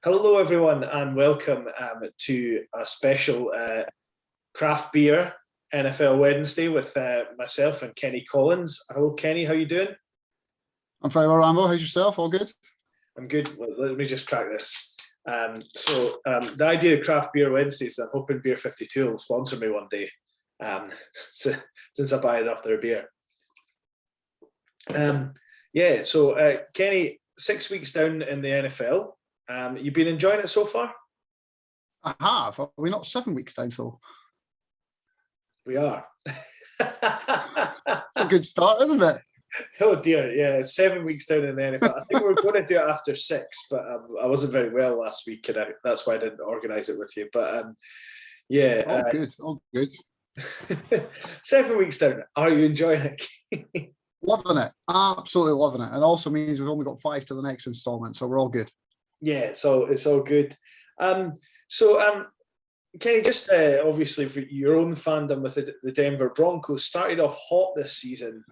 Hello, everyone, and welcome to a special craft beer NFL Wednesday with myself and Kenney Collins. Hello, Kenney. How you doing? I'm very well, Rambo. How's yourself? All good? I'm good. Well, let me just crack this. The idea of craft beer Wednesdays, I'm hoping Beer 52 will sponsor me one day, since I buy enough their beer. Kenney, 6 weeks down in the NFL. You've been enjoying it so far? I have. Are we not 7 weeks down, though? We are. It's a good start, isn't it? Oh dear, yeah, it's 7 weeks down in the NFL. I think we were going to do it after 6, but I wasn't very well last week, and that's why I didn't organise it with you. But All good. 7 weeks down. Are you enjoying it? Loving it. Absolutely loving it. And also means we've only got 5 to the next instalment, so we're all good. Yeah, so it's all good. Kenny, just obviously for your own fandom with the Denver Broncos, started off hot this season.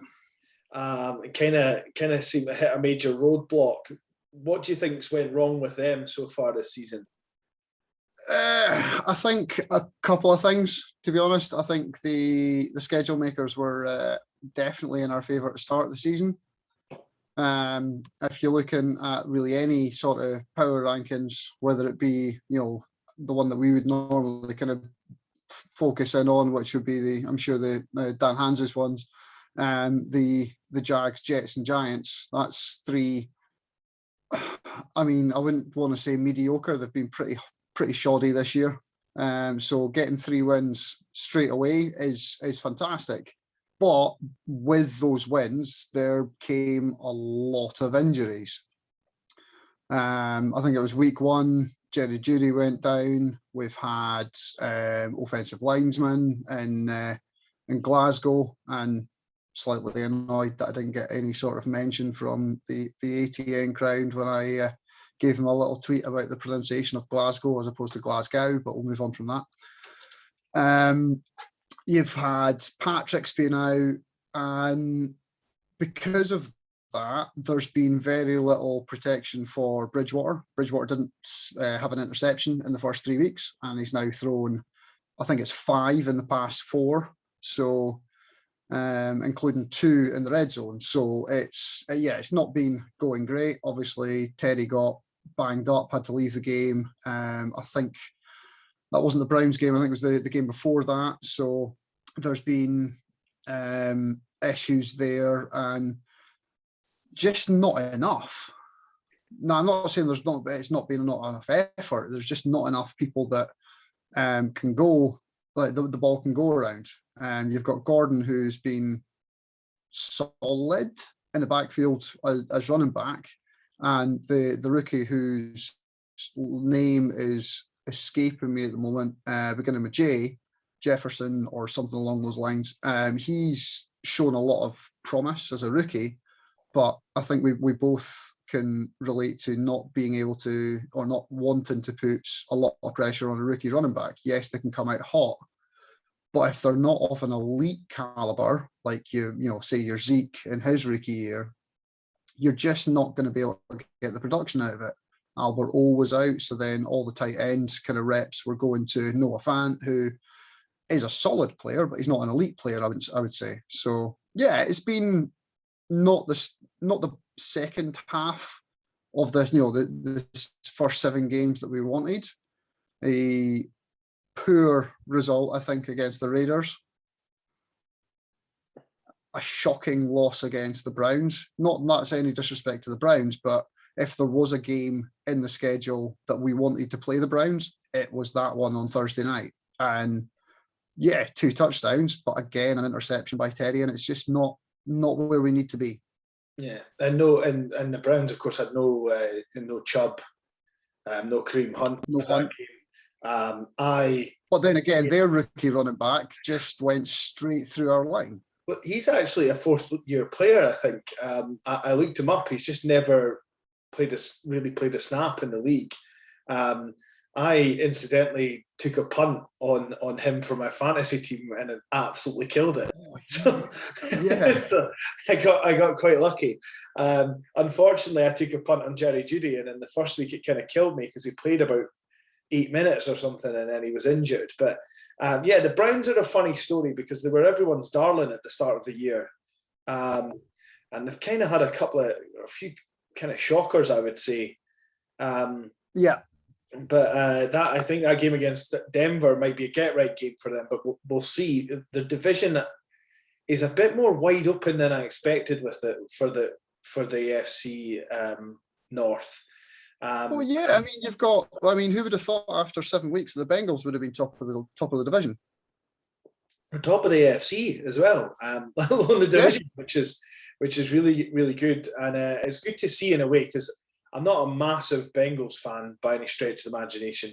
Kind of seemed to hit a major roadblock. What do you think's went wrong with them so far this season? I think a couple of things, to be honest. I think the schedule makers were definitely in our favour to start the season. If you're looking at really any sort of power rankings, whether it be, the one that we would normally kind of focus in on, which would be I'm sure the Dan Hans's ones, the Jags, Jets and Giants, that's three. I mean, I wouldn't want to say mediocre. They've been pretty shoddy this year. So getting 3 wins straight away is fantastic. But with those wins, there came a lot of injuries. I think it was week 1, Jerry Jeudy went down. We've had offensive linesmen in Glasgow, and slightly annoyed that I didn't get any sort of mention from the ATN crowd when I gave him a little tweet about the pronunciation of Glasgow as opposed to Glasgow, but we'll move on from that. You've had Patrick's been out, and because of that, there's been very little protection for Bridgewater. Bridgewater didn't have an interception in the first 3 weeks, and he's now thrown, I think it's 5 in the past 4, so including 2 in the red zone. So it's not been going great. Obviously, Teddy got banged up, had to leave the game. I think that wasn't the Browns game. I think it was the game before that. So there's been issues there and just not enough. Now, I'm not saying it's not been not enough effort. There's just not enough people that can go, like the ball can go around. And you've got Gordon, who's been solid in the backfield as running back, and the rookie whose name is escaping me at the moment, beginning with J, Jefferson or something along those lines. He's shown a lot of promise as a rookie, but I think we both can relate to not being able to, or not wanting to put a lot of pressure on a rookie running back. Yes, they can come out hot, but if they're not of an elite caliber, like say your Zeke in his rookie year, you're just not going to be able to get the production out of it. Albert O was out, so then all the tight end kind of reps were going to Noah Fant, who is a solid player, but he's not an elite player, I would say. So yeah, it's been not the second half of the first 7 games that we wanted. A poor result, I think, against the Raiders. A shocking loss against the Browns. Not saying any disrespect to the Browns, but if there was a game in the schedule that we wanted to play the Browns, it was that one on Thursday night. And yeah, 2 touchdowns, but again, an interception by Teddy, and it's just not where we need to be. Yeah, and the Browns, of course, had no Chubb, no Kareem Hunt. No Hunt. But then again, their rookie running back just went straight through our line. Well, he's actually a 4th-year player, I think. I looked him up. He's just never played a snap in the league. I incidentally took a punt on him for my fantasy team and it absolutely killed it. Yeah. So I got quite lucky. Unfortunately, I took a punt on Jerry Jeudy, and in the first week it kind of killed me because he played about 8 minutes or something, and then he was injured. But yeah, the Browns are a funny story because they were everyone's darling at the start of the year, and they've kind of had a few kind of shockers, I would say. Yeah. But that, I think that game against Denver might be a get-right game for them. But we'll see. The division is a bit more wide open than I expected with it for the AFC North. Well, yeah. I mean, you've got. I mean, who would have thought after 7 weeks the Bengals would have been top of the division? We're top of the AFC as well, let alone the division, which is really, really good. And it's good to see in a way because I'm not a massive Bengals fan by any stretch of the imagination.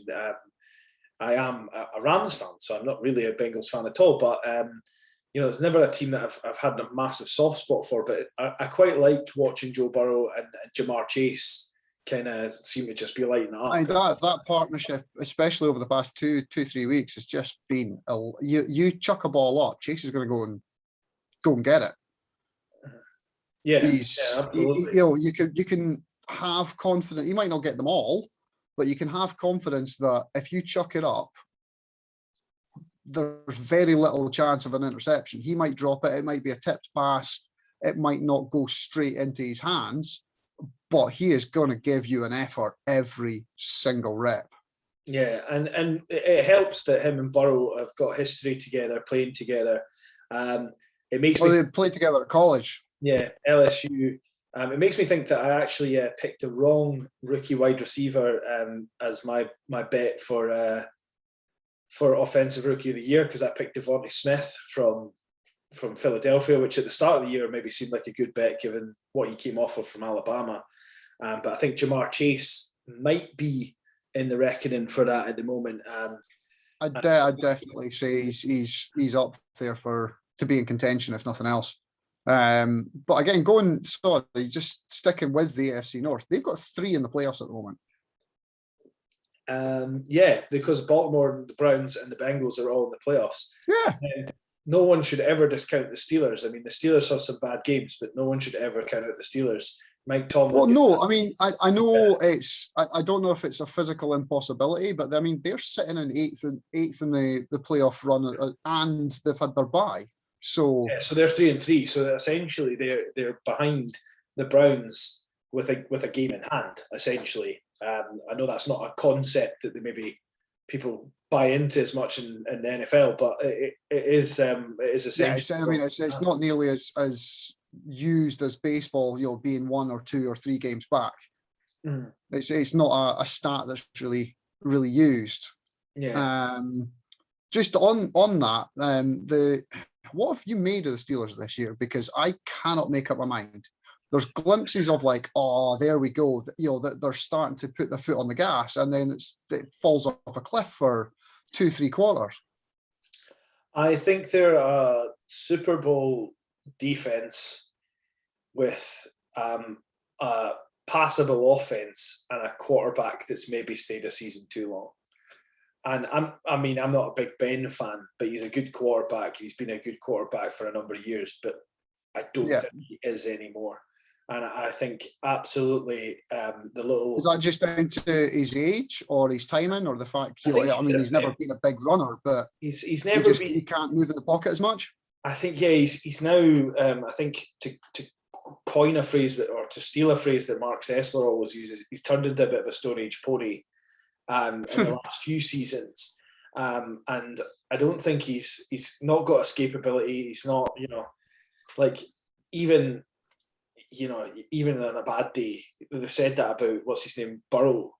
I am a Rams fan, so I'm not really a Bengals fan at all. But it's never a team that I've had a massive soft spot for. But I quite like watching Joe Burrow and Jamar Chase kind of seem to just be lighting it up. And that partnership, especially over the past 3 weeks, has just been you chuck a ball up, Chase is going to go and get it. Yeah, absolutely. You can have confidence. You might not get them all, but you can have confidence that if you chuck it up, there's very little chance of an interception. He might drop it. It might be a tipped pass. It might not go straight into his hands, but he is going to give you an effort every single rep. Yeah, and it helps that him and Burrow have got history together, playing together. It makes they played together at college. Yeah, LSU. It makes me think that I actually picked the wrong rookie wide receiver as my bet for offensive rookie of the year because I picked Devontae Smith from Philadelphia, which at the start of the year maybe seemed like a good bet given what he came off of from Alabama. But I think Jamar Chase might be in the reckoning for that at the moment. I'd definitely say he's up there to be in contention if nothing else. But again, just sticking with the AFC North, they've got 3 in the playoffs at the moment. Yeah, because Baltimore, the Browns, and the Bengals are all in the playoffs. Yeah. No one should ever discount the Steelers. I mean, the Steelers have some bad games, but no one should ever count out the Steelers. Mike Tomlin. Well, no, I mean, I know I don't know if it's a physical impossibility, but I mean, they're sitting in eighth in the playoff run, and they've had their bye. So they're 3-3. So essentially, they're behind the Browns with a game in hand. Essentially, I know that's not a concept that maybe people buy into as much in the NFL, but it is essential. Yeah, I mean, it's not nearly as used as baseball, being 1 or 2 or 3 games back. Mm. It's not a stat that's really used. Yeah. Just on that, what have you made of the Steelers this year? Because I cannot make up my mind. There's glimpses of like, oh, there we go. That they're starting to put their foot on the gas, and then it falls off a cliff for 2-3 quarters. I think they're a Super Bowl defense with a passable offense and a quarterback that's maybe stayed a season too long. And I'm not a big Ben fan, but he's a good quarterback. He's been a good quarterback for a number of years, but I don't think he is anymore. And I think absolutely Is that just down to his age or his timing or the fact, he's never been a big runner, but he's never been. He can't move in the pocket as much. I think, he's now, I think to coin a phrase or to steal a phrase that Mark Sessler always uses, he's turned into a bit of a storage pony in the last few seasons. And I don't think he's not got escapability. He's not, even on a bad day, they said that about what's his name, Burrow.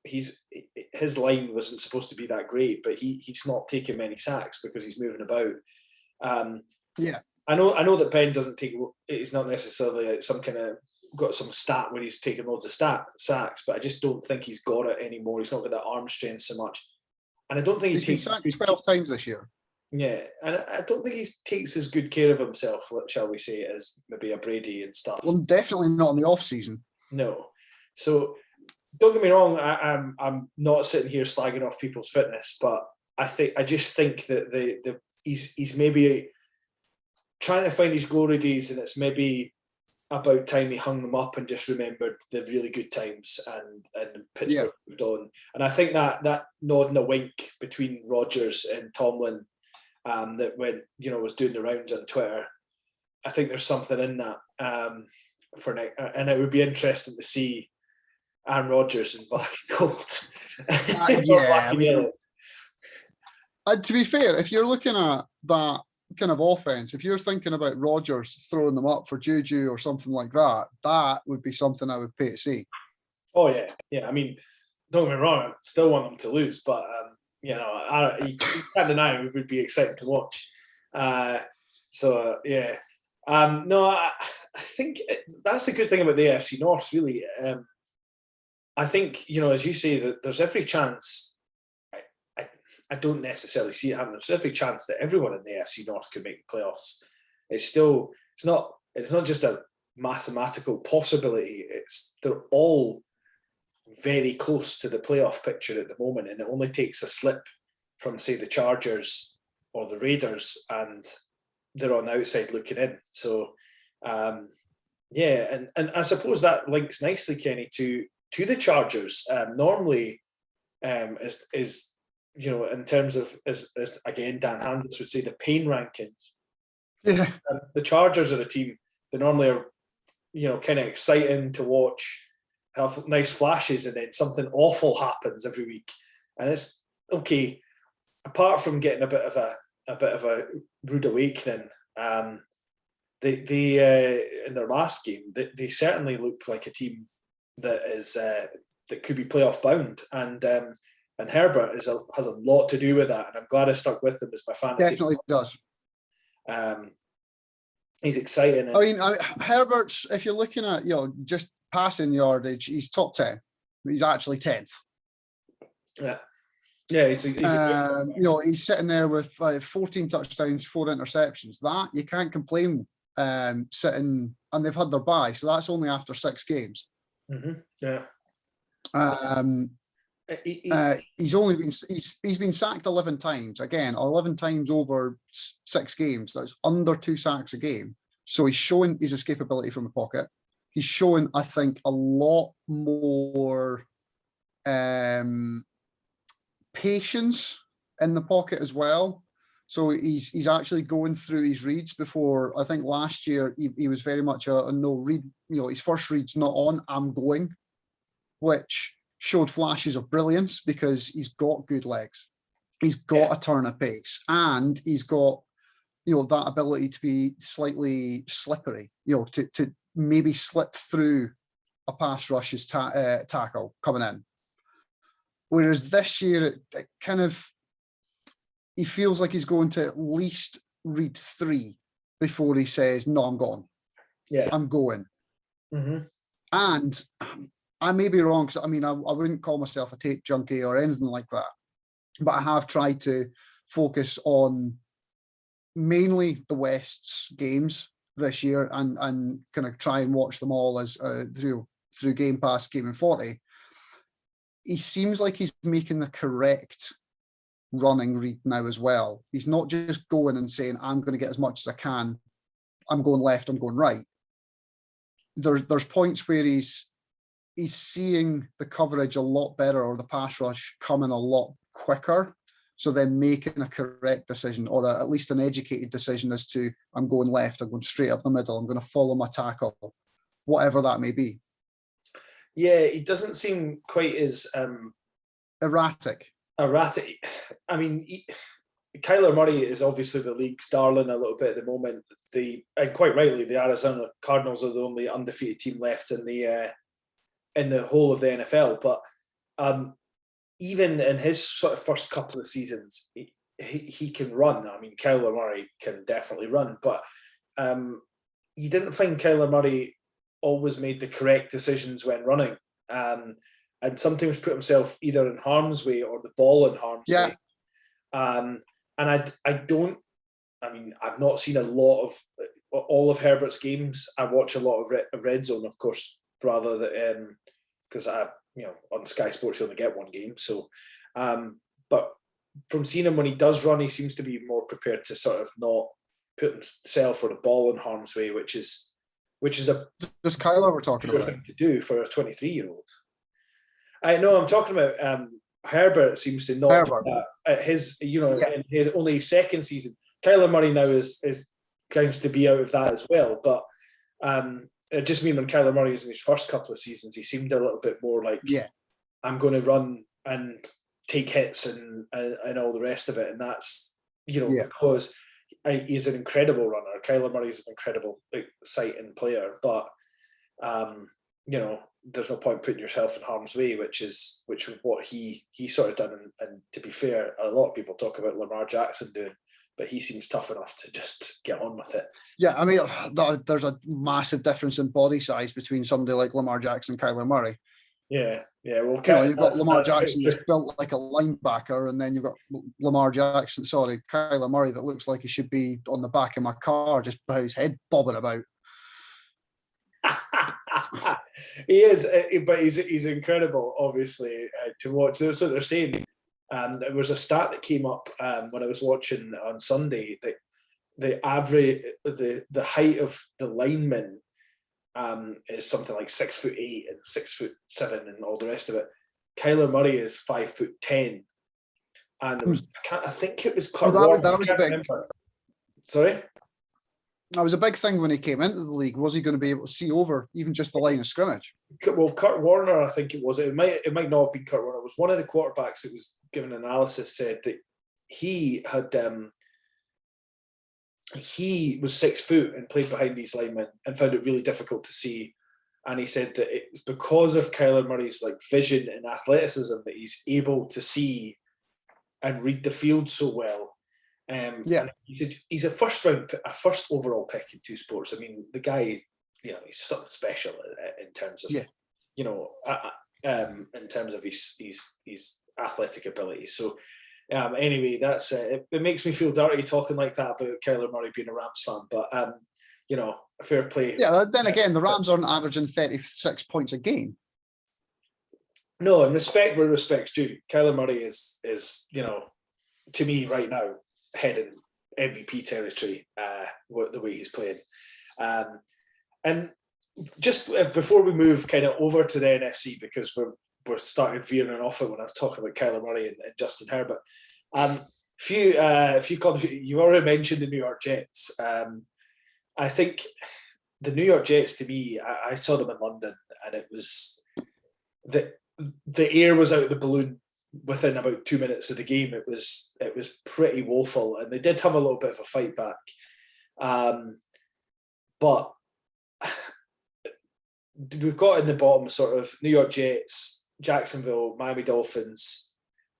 His line wasn't supposed to be that great, but he's not taking many sacks because he's moving about. I know that Ben doesn't take. It's not necessarily like some kind of got some stat where he's taking loads of sacks, but I just don't think he's got it anymore. He's not got that arm strength so much, and I don't think he's been sacked 12 times this year. Yeah, and I don't think he takes as good care of himself, shall we say, as maybe a Brady and stuff. Well, definitely not in the off season. No, so don't get me wrong. I'm not sitting here slagging off people's fitness, but I just think that he's maybe trying to find his glory days, and it's maybe about time he hung them up and just remembered the really good times, and Pittsburgh moved on. And I think that nod and a wink between Rodgers and Tomlin, that when was doing the rounds on Twitter, I think there's something in that for next, and it would be interesting to see Aaron Rodgers in black and gold. Yeah, I mean, to be fair, if you're looking at that kind of offense, if you're thinking about Rodgers throwing them up for Juju or something like that, that would be something I would pay to see. Oh yeah. I mean, don't get me wrong, I still want them to lose, but you can't deny it would be exciting to watch. Yeah. No, I think that's the good thing about the AFC North, really. I think, as you say, that there's every chance. I don't necessarily see it happening. There's every chance that everyone in the AFC North could make the playoffs. It's not just a mathematical possibility. They're all very close to the playoff picture at the moment, and it only takes a slip from, say, the Chargers or the Raiders, and they're on the outside looking in. So, and I suppose that links nicely, Kenny, to the Chargers. Normally, is in terms of as again Dan Handels would say, the pain rankings. Yeah, the Chargers are a team that normally are kind of exciting to watch, have nice flashes, and then something awful happens every week, and it's okay. Apart from getting a bit of a rude awakening, they in their last game, they certainly look like a team that is that could be playoff bound, and Herbert has a lot to do with that, and I'm glad I stuck with him as my fantasy. Definitely does. He's exciting. I mean, Herbert's, if you're looking at just passing yardage, he's top 10. He's actually 10th. Yeah, he's sitting there with 14 touchdowns, 4 interceptions. That you can't complain. Sitting, and they've had their bye, so that's only after 6 games. Mm-hmm. Yeah. He's been sacked 11 times. Again, 11 times over 6 games. That's under 2 sacks a game. So he's showing his escapability from the pocket. He's showing, I think, a lot more patience in the pocket as well. So he's actually going through his reads before. I think last year he was very much a no read. His first read's not on, I'm going, which showed flashes of brilliance because he's got good legs. He's got a turn of pace, and he's got that ability to be slightly slippery, to maybe slip through a pass rush's tackle coming in. Whereas this year, it kind of, he feels like he's going to at least read 3 before he says, no, I'm gone. Yeah. I'm going. Mm-hmm. And I may be wrong, because I wouldn't call myself a tape junkie or anything like that, but I have tried to focus on mainly the West's games this year and kind of try and watch them all as through Game Pass, Game in 40. He seems like he's making the correct running read now as well. He's not just going and saying, I'm going to get as much as I can. I'm going left, I'm going right. There's points where he's seeing the coverage a lot better, or the pass rush coming a lot quicker. So then making a correct decision, or at least an educated decision as to, I'm going left, I'm going straight up the middle, I'm going to follow my tackle, whatever that may be. Yeah, he doesn't seem quite as erratic. I mean, Kyler Murray is obviously the league's darling a little bit at the moment. And quite rightly, the Arizona Cardinals are the only undefeated team left in the whole of the NFL. But even in his sort of first couple of seasons, he can run. I mean, Kyler Murray can definitely run, but you didn't find Kyler Murray always made the correct decisions when running, and sometimes put himself either in harm's way or the ball in harm's way. And I've not seen a lot of all of Herbert's games. I watch a lot of Red Zone, of course, rather than because I on Sky Sports, you only get one game. So, but from seeing him when he does run, he seems to be more prepared to sort of not put himself or the ball in harm's way, which is a this Kyler we're talking about thing to do for a 23-year-old. I know I'm talking about Herbert seems to not do that at his, in his only second season. Kyler Murray now is claims to be out of that as well, but it just mean when Kyler Murray was in his first couple of seasons, he seemed a little bit more like, I'm going to run and take hits and all the rest of it, and that's because he's an incredible runner. Kyler Murray is an incredible exciting player, but there's no point putting yourself in harm's way, which is what he sort of done. And to be fair, a lot of people talk about Lamar Jackson doing, but he seems tough enough to just get on with it. Yeah, I mean, there's a massive difference in body size between somebody like Lamar Jackson and Kyler Murray. Yeah. Well, you've got Lamar Jackson that's built like a linebacker, and then you've got Kyler Murray that looks like he should be on the back of my car, just with his head bobbing about. He is, but he's incredible, obviously, to watch. That's what they're saying. There was a stat that came up when I was watching on Sunday that the average, the height of the linemen is something like 6'8" and 6'7" and all the rest of it. Kyler Murray is 5'10", and it was, I think it was Kurt Warner. That was a big. Sorry. That was a big thing when he came into the league. Was he going to be able to see over even just the line of scrimmage? Well, Kurt Warner, I think it was. It might not have been Kurt Warner. It was one of the quarterbacks that was given analysis said that he had he was 6 foot and played behind these linemen and found it really difficult to see. And he said that it was because of Kyler Murray's vision and athleticism that he's able to see and read the field so well. He said he's a first overall pick in two sports. I mean, the guy, he's something special in terms of, in terms of his athletic ability. So, anyway, that's it makes me feel dirty talking like that about Kyler Murray being a Rams fan, but fair play. Yeah, then again, the Rams aren't averaging 36 points a game. No, and respect where respect's due. Kyler Murray is to me right now, heading MVP territory, the way he's playing. And just before we move kind of over to the NFC, because we're starting veering off it when I was talking about Kyler Murray and Justin Herbert. Few clubs, you already mentioned the New York Jets. I think the New York Jets, to me, I saw them in London, and it was the air was out of the balloon within about 2 minutes of the game. It was pretty woeful, and they did have a little bit of a fight back. But we've got in the bottom sort of New York Jets, Jacksonville, Miami Dolphins,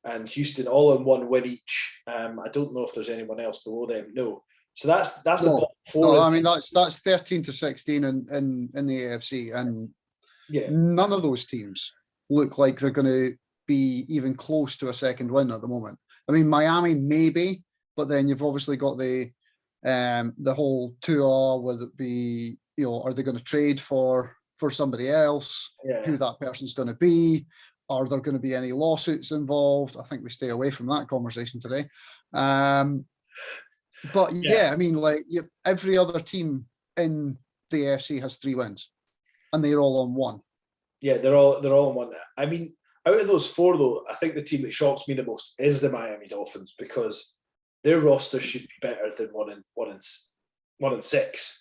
and Houston all in one win each. I don't know if there's anyone else below them. No. So that's the bottom four. No, I mean that's 13-16 in the AFC, and none of those teams look like they're going to be even close to a second win at the moment. I mean, Miami maybe, but then you've obviously got the whole Tua, whether it be, are they going to trade for somebody else? Who that person's going to be? Are there going to be any lawsuits involved? I think we stay away from that conversation today. But I mean, every other team in the AFC has 3 wins, and they're all on one. Yeah, they're all on one. I mean, out of those 4, though, I think the team that shocks me the most is the Miami Dolphins, because their roster should be better than 1-6,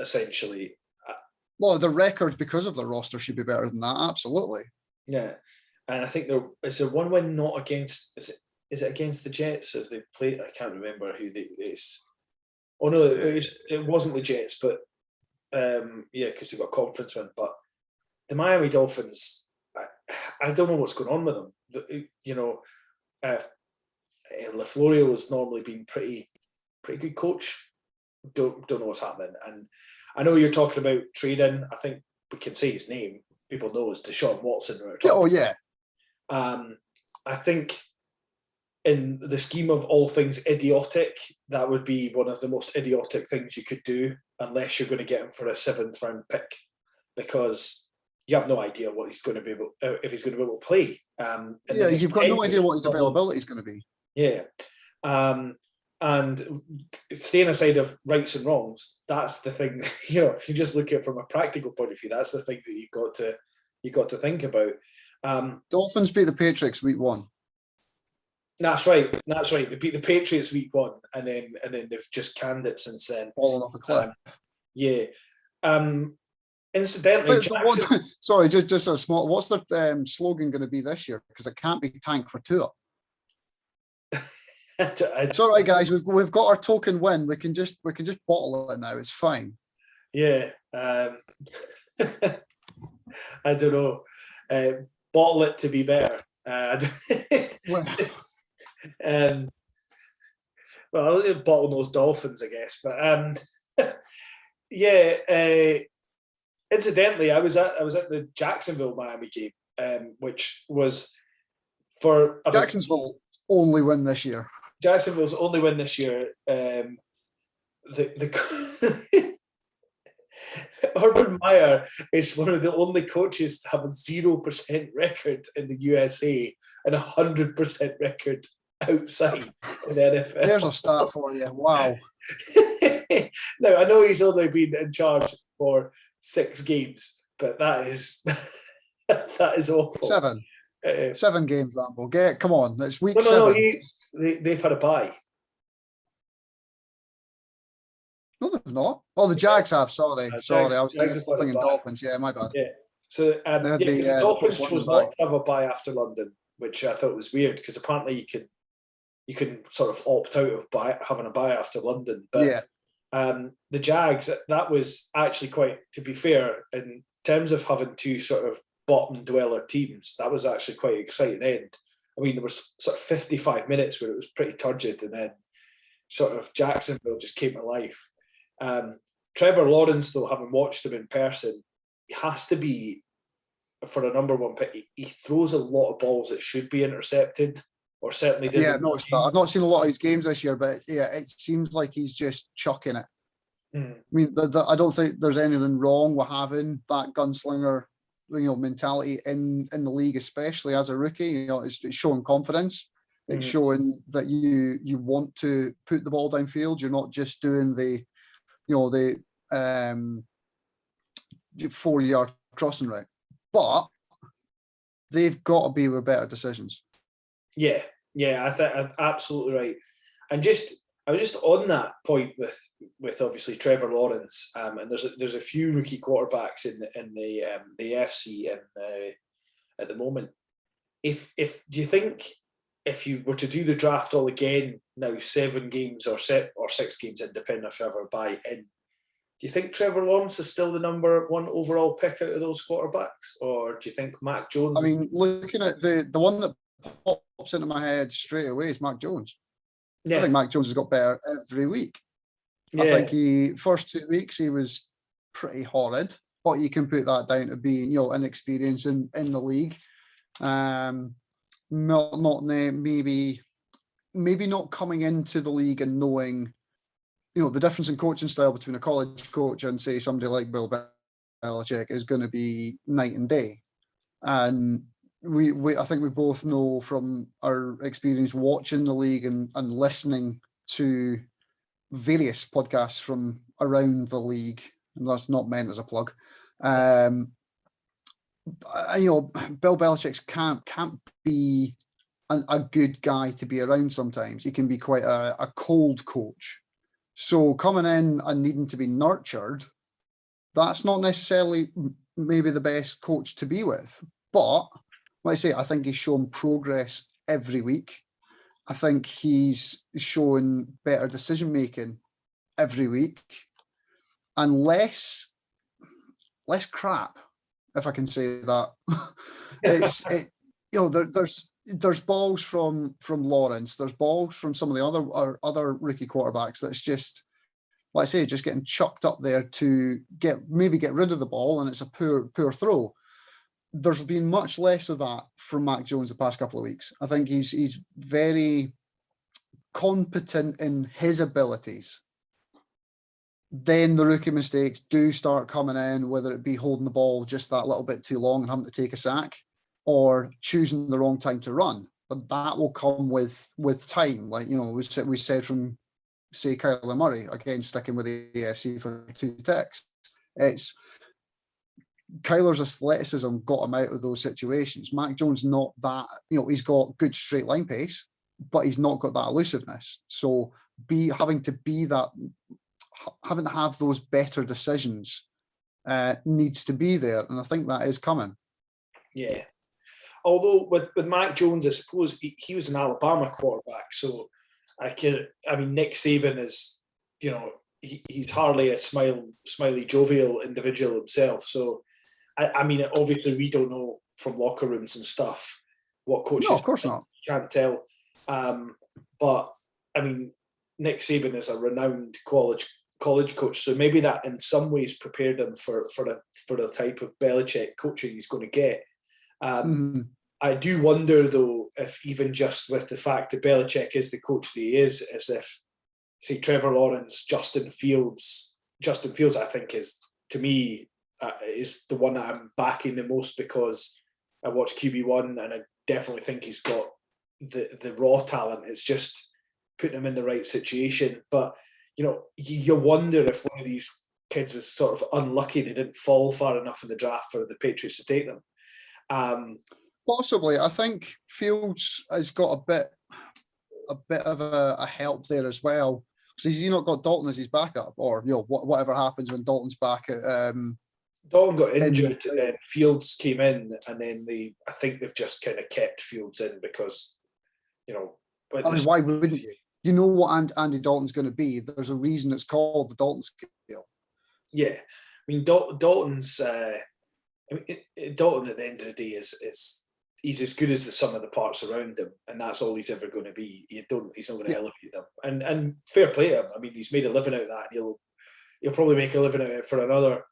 essentially. Well, the record because of the roster should be better than that. Absolutely. Yeah, and I think it's a 1 win not against. Is it against the Jets? If they play, I can't remember who it's. Oh no, it wasn't the Jets, but because they got a conference win. But the Miami Dolphins, I don't know what's going on with them. LaFleur has normally been pretty good coach. Don't know what's happening, and I know you're talking about trading. I think we can say his name. People know it's Deshaun Watson. I think in the scheme of all things idiotic, that would be one of the most idiotic things you could do, unless you're going to get him for a 7th round pick, because you have no idea what he's going to be able, if he's going to be able to play. Yeah, you've got no idea what his availability is going to be. Yeah. And staying aside of rights and wrongs, that's the thing. If you just look at it from a practical point of view, that's the thing that you got to think about. Dolphins beat the Patriots week 1. That's right. They beat the Patriots week 1, and then they've just canned it since then. Falling off a cliff. Yeah. Incidentally, sorry, just a small. What's their slogan going to be this year? Because it can't be tank for Tua. It's all right, guys. We've got our token win. We can just bottle it now. It's fine. Yeah. I don't know. Bottle it to be better. Well, bottle those Dolphins, I guess. But yeah. Incidentally, I was at the Jacksonville Miami game, which was for Jacksonville's only win this year. Jacksonville's only win this year. Urban Meyer is one of the only coaches to have a 0% record in the USA and 100% record outside in the NFL. There's a stat for you. Wow. Now, I know he's only been in charge for 6 games, but that is awful. 7 games, Rambo. Come on, it's week 7. They've had a bye. No, they've not. Oh, the Jags have. Sorry. I was thinking Dolphins. Yeah, my bad. Yeah. So the Dolphins chose not to have a bye after London, which I thought was weird because apparently you can sort of opt out of having a bye after London. But yeah. The Jags, that was actually quite, to be fair, in terms of having 2 sort of bottom dweller teams, that was actually quite an exciting end. I mean, there was sort of 55 minutes where it was pretty turgid, and then sort of Jacksonville just came to life. Trevor Lawrence, though, having watched him in person, he has to be, for a number 1 pick, he throws a lot of balls that should be intercepted, or certainly did. Yeah, no, I've not seen a lot of his games this year, but yeah, it seems like he's just chucking it. I mean, I don't think there's anything wrong with having that gunslinger, mentality in the league, especially as a rookie. It's showing confidence. It's showing that you want to put the ball downfield. You're not just doing the 4-yard crossing route. But they've got to be with better decisions. Yeah, I think I'm absolutely right. And I was just on that point with obviously Trevor Lawrence, and there's a few rookie quarterbacks in the AFC and at the moment. If do you think if you were to do the draft all again now, 7 games or 6 games in, depending if you ever buy in, do you think Trevor Lawrence is still the number 1 overall pick out of those quarterbacks, or do you think Mac Jones? I mean, looking at the one that pops into my head straight away is Mac Jones. Yeah. I think Mac Jones has got better every week. Yeah. I think first 2 weeks he was pretty horrid, but you can put that down to being inexperienced in the league. Maybe not coming into the league and knowing the difference in coaching style between a college coach and say somebody like Bill Belichick is going to be night and day. And I think we both know from our experience watching the league and listening to various podcasts from around the league, and that's not meant as a plug. Bill Belichick can't be a good guy to be around sometimes. He can be quite a cold coach. So coming in and needing to be nurtured, that's not necessarily maybe the best coach to be with. But like I say, I think he's shown progress every week. I think he's shown better decision making every week, and less crap, if I can say that. There's balls from Lawrence. There's balls from some of the other rookie quarterbacks that's just, like I say, just getting chucked up there to get rid of the ball, and it's a poor throw. There's been much less of that from Mac Jones the past couple of weeks. I think he's very competent in his abilities. then the rookie mistakes do start coming in, whether it be holding the ball just that little bit too long and having to take a sack, or choosing the wrong time to run. But that will come with time. Like, we said from, say, Kyler Murray, again, sticking with the AFC for 2 ticks. It's Kyler's athleticism got him out of those situations. Mac Jones, not that, he's got good straight line pace, but he's not got that elusiveness. So having to have those better decisions needs to be there. And I think that is coming. Yeah. Although with Mac Jones, I suppose he was an Alabama quarterback. So Nick Saban is, he's hardly a smiley, jovial individual himself. So, obviously we don't know from locker rooms and stuff what coaches. No, of course not. Can't tell. But Nick Saban is a renowned college coach, so maybe that in some ways prepared him for the type of Belichick coaching he's going to get. I do wonder though if even just with the fact that Belichick is the coach that he is, as if say Trevor Lawrence, Justin Fields, I think is, to me, is the one that I'm backing the most, because I watched QB1 and I definitely think he's got the raw talent. It's just putting him in the right situation. But, you wonder if one of these kids is sort of unlucky they didn't fall far enough in the draft for the Patriots to take them. Possibly. I think Fields has got a bit of a help there as well. So he's not got Dalton as his backup, or whatever happens when Dalton's back at. Dalton got injured, and then Fields came in, and then I think they've just kind of kept Fields in because, why wouldn't you? You know what Andy Dalton's going to be. There's a reason it's called the Dalton scale. Yeah, Dalton's. Dalton at the end of the day is he's as good as the sum of the parts around him, and that's all he's ever going to be. He's not going to elevate them, and fair play to him. He's made a living out of that, and he'll probably make a living out of it for another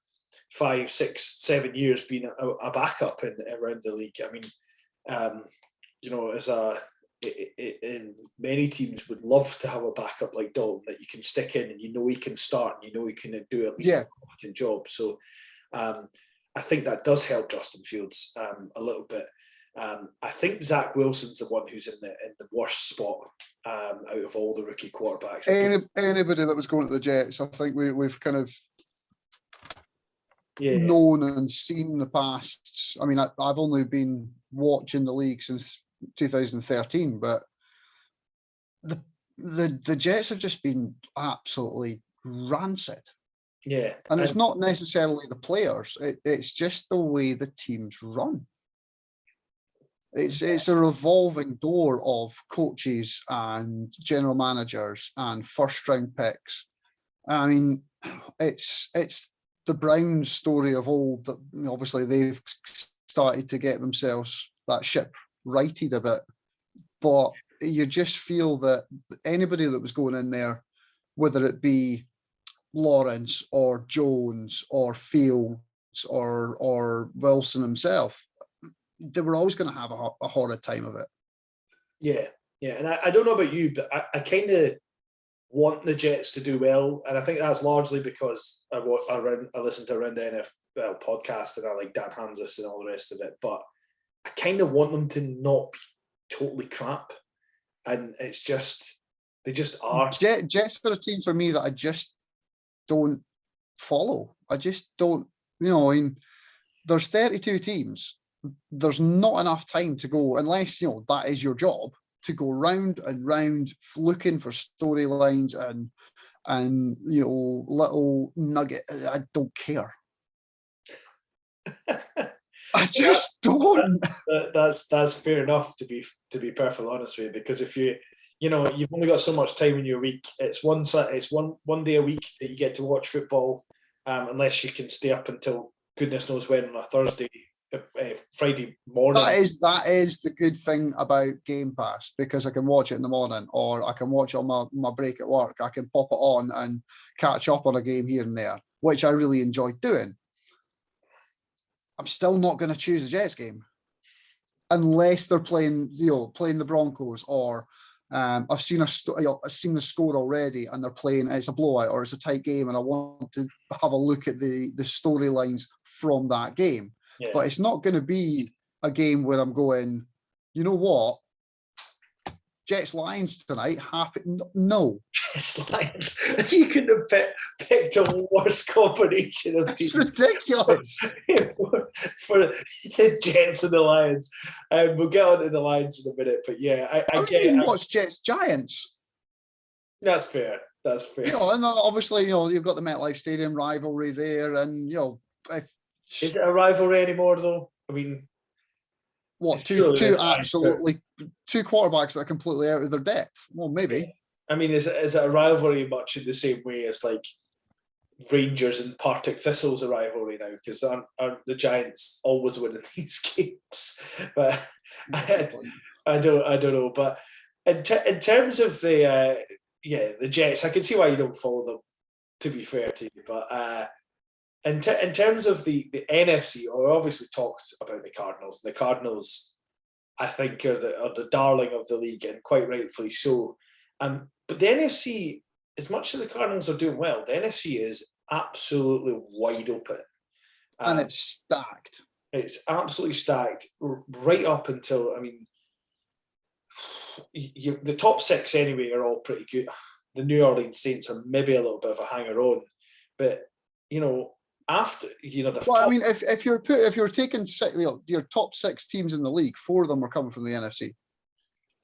5, 6, 7 years being a backup around the league. In many teams would love to have a backup like Dalton that you can stick in and he can start and he can do at least a competent job. So I think that does help Justin Fields a little bit. I think Zach Wilson's the one who's in the worst spot out of all the rookie quarterbacks. Anybody that was going to the Jets, I think we've kind of known and seen the past. I've only been watching the league since 2013, but the Jets have just been absolutely rancid. Yeah, and it's not necessarily the players; it's just the way the teams run. It's a revolving door of coaches and general managers and first round picks. It's the Browns story of old. That obviously they've started to get themselves that ship righted a bit, but you just feel that anybody that was going in there, whether it be Lawrence or Jones or Fields or Wilson himself, they were always going to have a horrid time of it. Yeah, and I don't know about you, but I kind of want the Jets to do well, and I think that's largely because I listen to Around the NFL podcast and I like Dan Hansis and all the rest of it, but I kind of want them to not be totally crap, and it's just they just are. Jets are a team for me that I just don't follow. I just don't. There's 32 teams. There's not enough time to go unless that is your job, to go round and round looking for storylines and little nugget. I don't care. I just don't. That's fair enough, to be perfectly honest with you, because if you've only got so much time in your week. It's one day a week that you get to watch football, unless you can stay up until goodness knows when on a Thursday, Friday morning. That is the good thing about Game Pass, because I can watch it in the morning, or I can watch it on my break at work. I can pop it on and catch up on a game here and there, which I really enjoy doing. I'm still not going to choose a Jets game unless they're playing the Broncos or I've seen I've seen the score already, and they're playing. It's a blowout or it's a tight game, and I want to have a look at the storylines from that game. Yeah. But it's not going to be a game where I'm going, you know what? Jets Lions tonight. Happy? No. Jets Lions. You couldn't have picked a worse combination of teams. It's ridiculous. for the Jets and the Lions. We'll get on to the Lions in a minute, but yeah, I I mean, what's Jets Giants? That's fair. That's fair. You know, and obviously, you know, you've got the MetLife Stadium rivalry there, and you know, is it a rivalry anymore though? I mean, what two quarterbacks that are completely out of their depth? Well, maybe. I mean, is it a rivalry much in the same way as like Rangers and Partick Thistle's a rivalry now? Because aren't the Giants always winning these games? But I don't know. But in terms of the Jets, I can see why you don't follow them. To be fair to you, but in terms of the NFC, we obviously talked about the Cardinals. The Cardinals, I think, are the darling of the league, and quite rightfully so. But the NFC, as much as the Cardinals are doing well, the NFC is absolutely wide open. And it's stacked. It's absolutely stacked right up until, I mean, the top six anyway are all pretty good. The New Orleans Saints are maybe a little bit of a hanger-on, but you know, after I mean, if you're taking your top six teams in the league, 4 of them are coming from the NFC,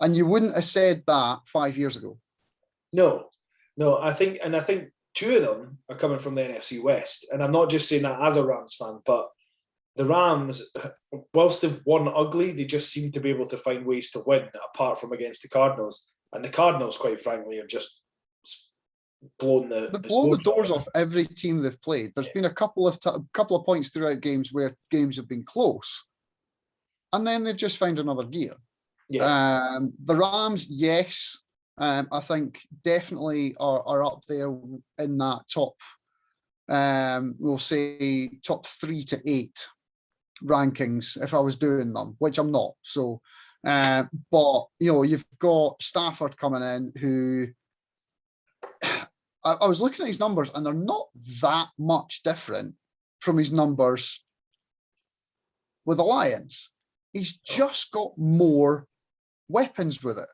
and you wouldn't have said that 5 years ago. No, I think 2 of them are coming from the NFC West, and I'm not just saying that as a Rams fan, but the Rams, whilst they've won ugly, they just seem to be able to find ways to win, apart from against the Cardinals. And the Cardinals, quite frankly, are just blown the doors off every team they've played. There's been a couple of points throughout games where games have been close, and then they've just found another gear. Yeah. The Rams, yes, I think definitely are up there in that top. We'll say top 3 to 8 rankings if I was doing them, which I'm not. So, but you know, you've got Stafford coming in, who I was looking at his numbers, and they're not that much different from his numbers with the Lions. He's just got more weapons with it.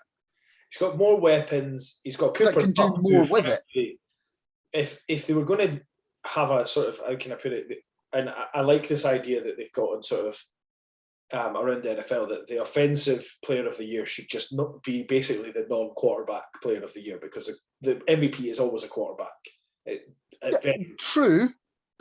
He's got more weapons. He's got Cooper that can do more with it. If they were going to have a sort of, how can I put it? And I like this idea that they've got on sort of around the NFL, that the offensive player of the year should just not be basically the non-quarterback player of the year, because the MVP is always a quarterback. True.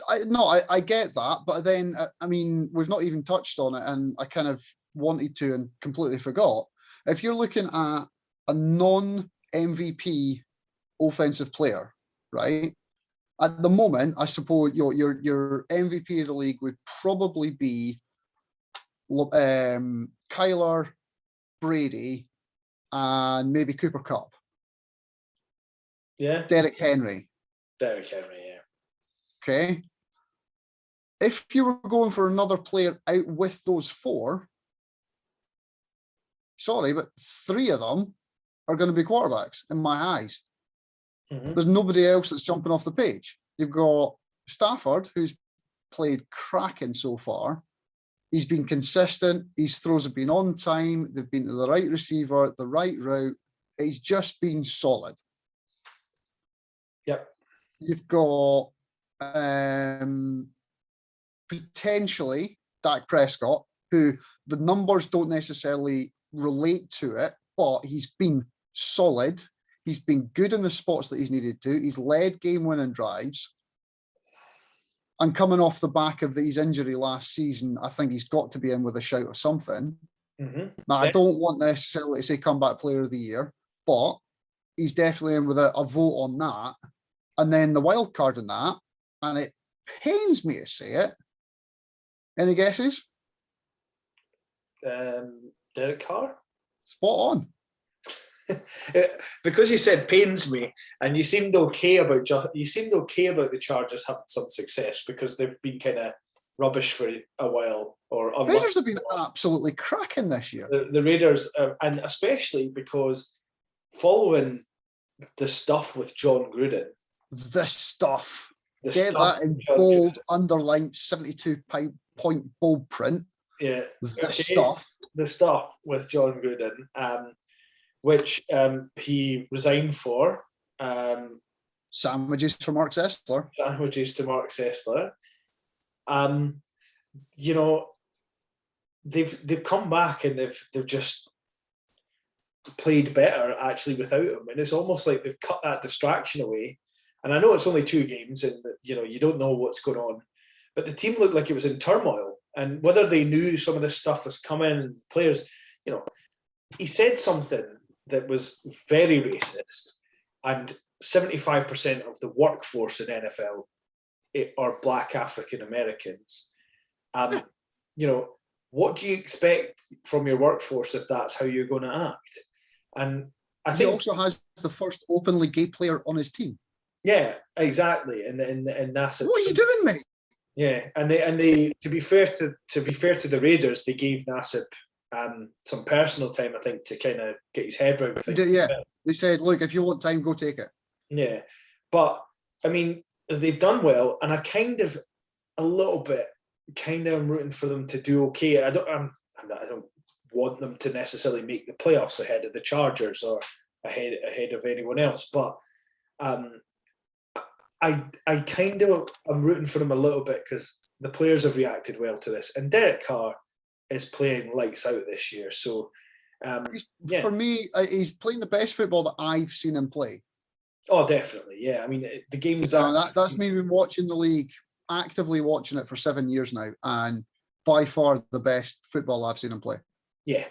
I get that, but then I mean, we've not even touched on it, and I kind of wanted to and completely forgot. If you're looking at a non-MVP offensive player, right? At the moment, I suppose your MVP of the league would probably be Kyler, Brady, and maybe Cooper Kupp. Yeah. Derrick Henry, yeah. Okay. If you were going for another player out with those 4, sorry, but 3 of them are going to be quarterbacks in my eyes. Mm-hmm. There's nobody else that's jumping off the page. You've got Stafford, who's played cracking so far. He's been consistent. His throws have been on time. They've been to the right receiver, the right route. He's just been solid. Yep. You've got potentially Dak Prescott, who the numbers don't necessarily relate to it, but he's been solid. He's been good in the spots that he's needed to. He's led game-winning drives. And coming off the back of his injury last season, I think he's got to be in with a shout of something. Mm-hmm. Now, I don't want necessarily to say comeback player of the year, but he's definitely in with a vote on that. And then the wild card in that, and it pains me to say it. Any guesses? Derek Carr? Spot on. Because you said pains me, and you seemed okay about the Chargers having some success, because they've been kind of rubbish for a while. Or Raiders have been absolutely cracking this year. The Raiders, and especially because following the stuff with John Gruden. The stuff. The Get stuff that in with John bold, Gruden. underlined, 72-point bold print. Yeah. The stuff. The stuff with John Gruden, which he resigned for. Sandwiches for Mark Sessler. Sandwiches to Mark Sessler. You know, they've come back and they've just played better actually without him, and it's almost like they've cut that distraction away. And I know it's only 2 games, and you know you don't know what's going on, but the team looked like it was in turmoil. And whether they knew some of this stuff was coming, players, you know, he said something that was very racist, and 75% of the workforce in NFL are Black African Americans. You know, what do you expect from your workforce if that's how you're going to act? And I think he also has the first openly gay player on his team. Yeah, exactly. And Nassib. What are you doing, mate? Yeah, and they to be fair to the Raiders, they gave Nassib some personal time, I think, to kind of get his head around things. Yeah, they said, look, if you want time, go take it. Yeah, but I mean, they've done well, and I kind of am rooting for them to do okay. I don't want them to necessarily make the playoffs ahead of the Chargers or ahead of anyone else, but I kind of am rooting for them a little bit because the players have reacted well to this, and Derek Carr is playing lights out this year. So, for me, he's playing the best football that I've seen him play. Oh, definitely, yeah. I mean, the games that's me been watching the league, actively watching it for 7 years now, and by far the best football I've seen him play. Yeah.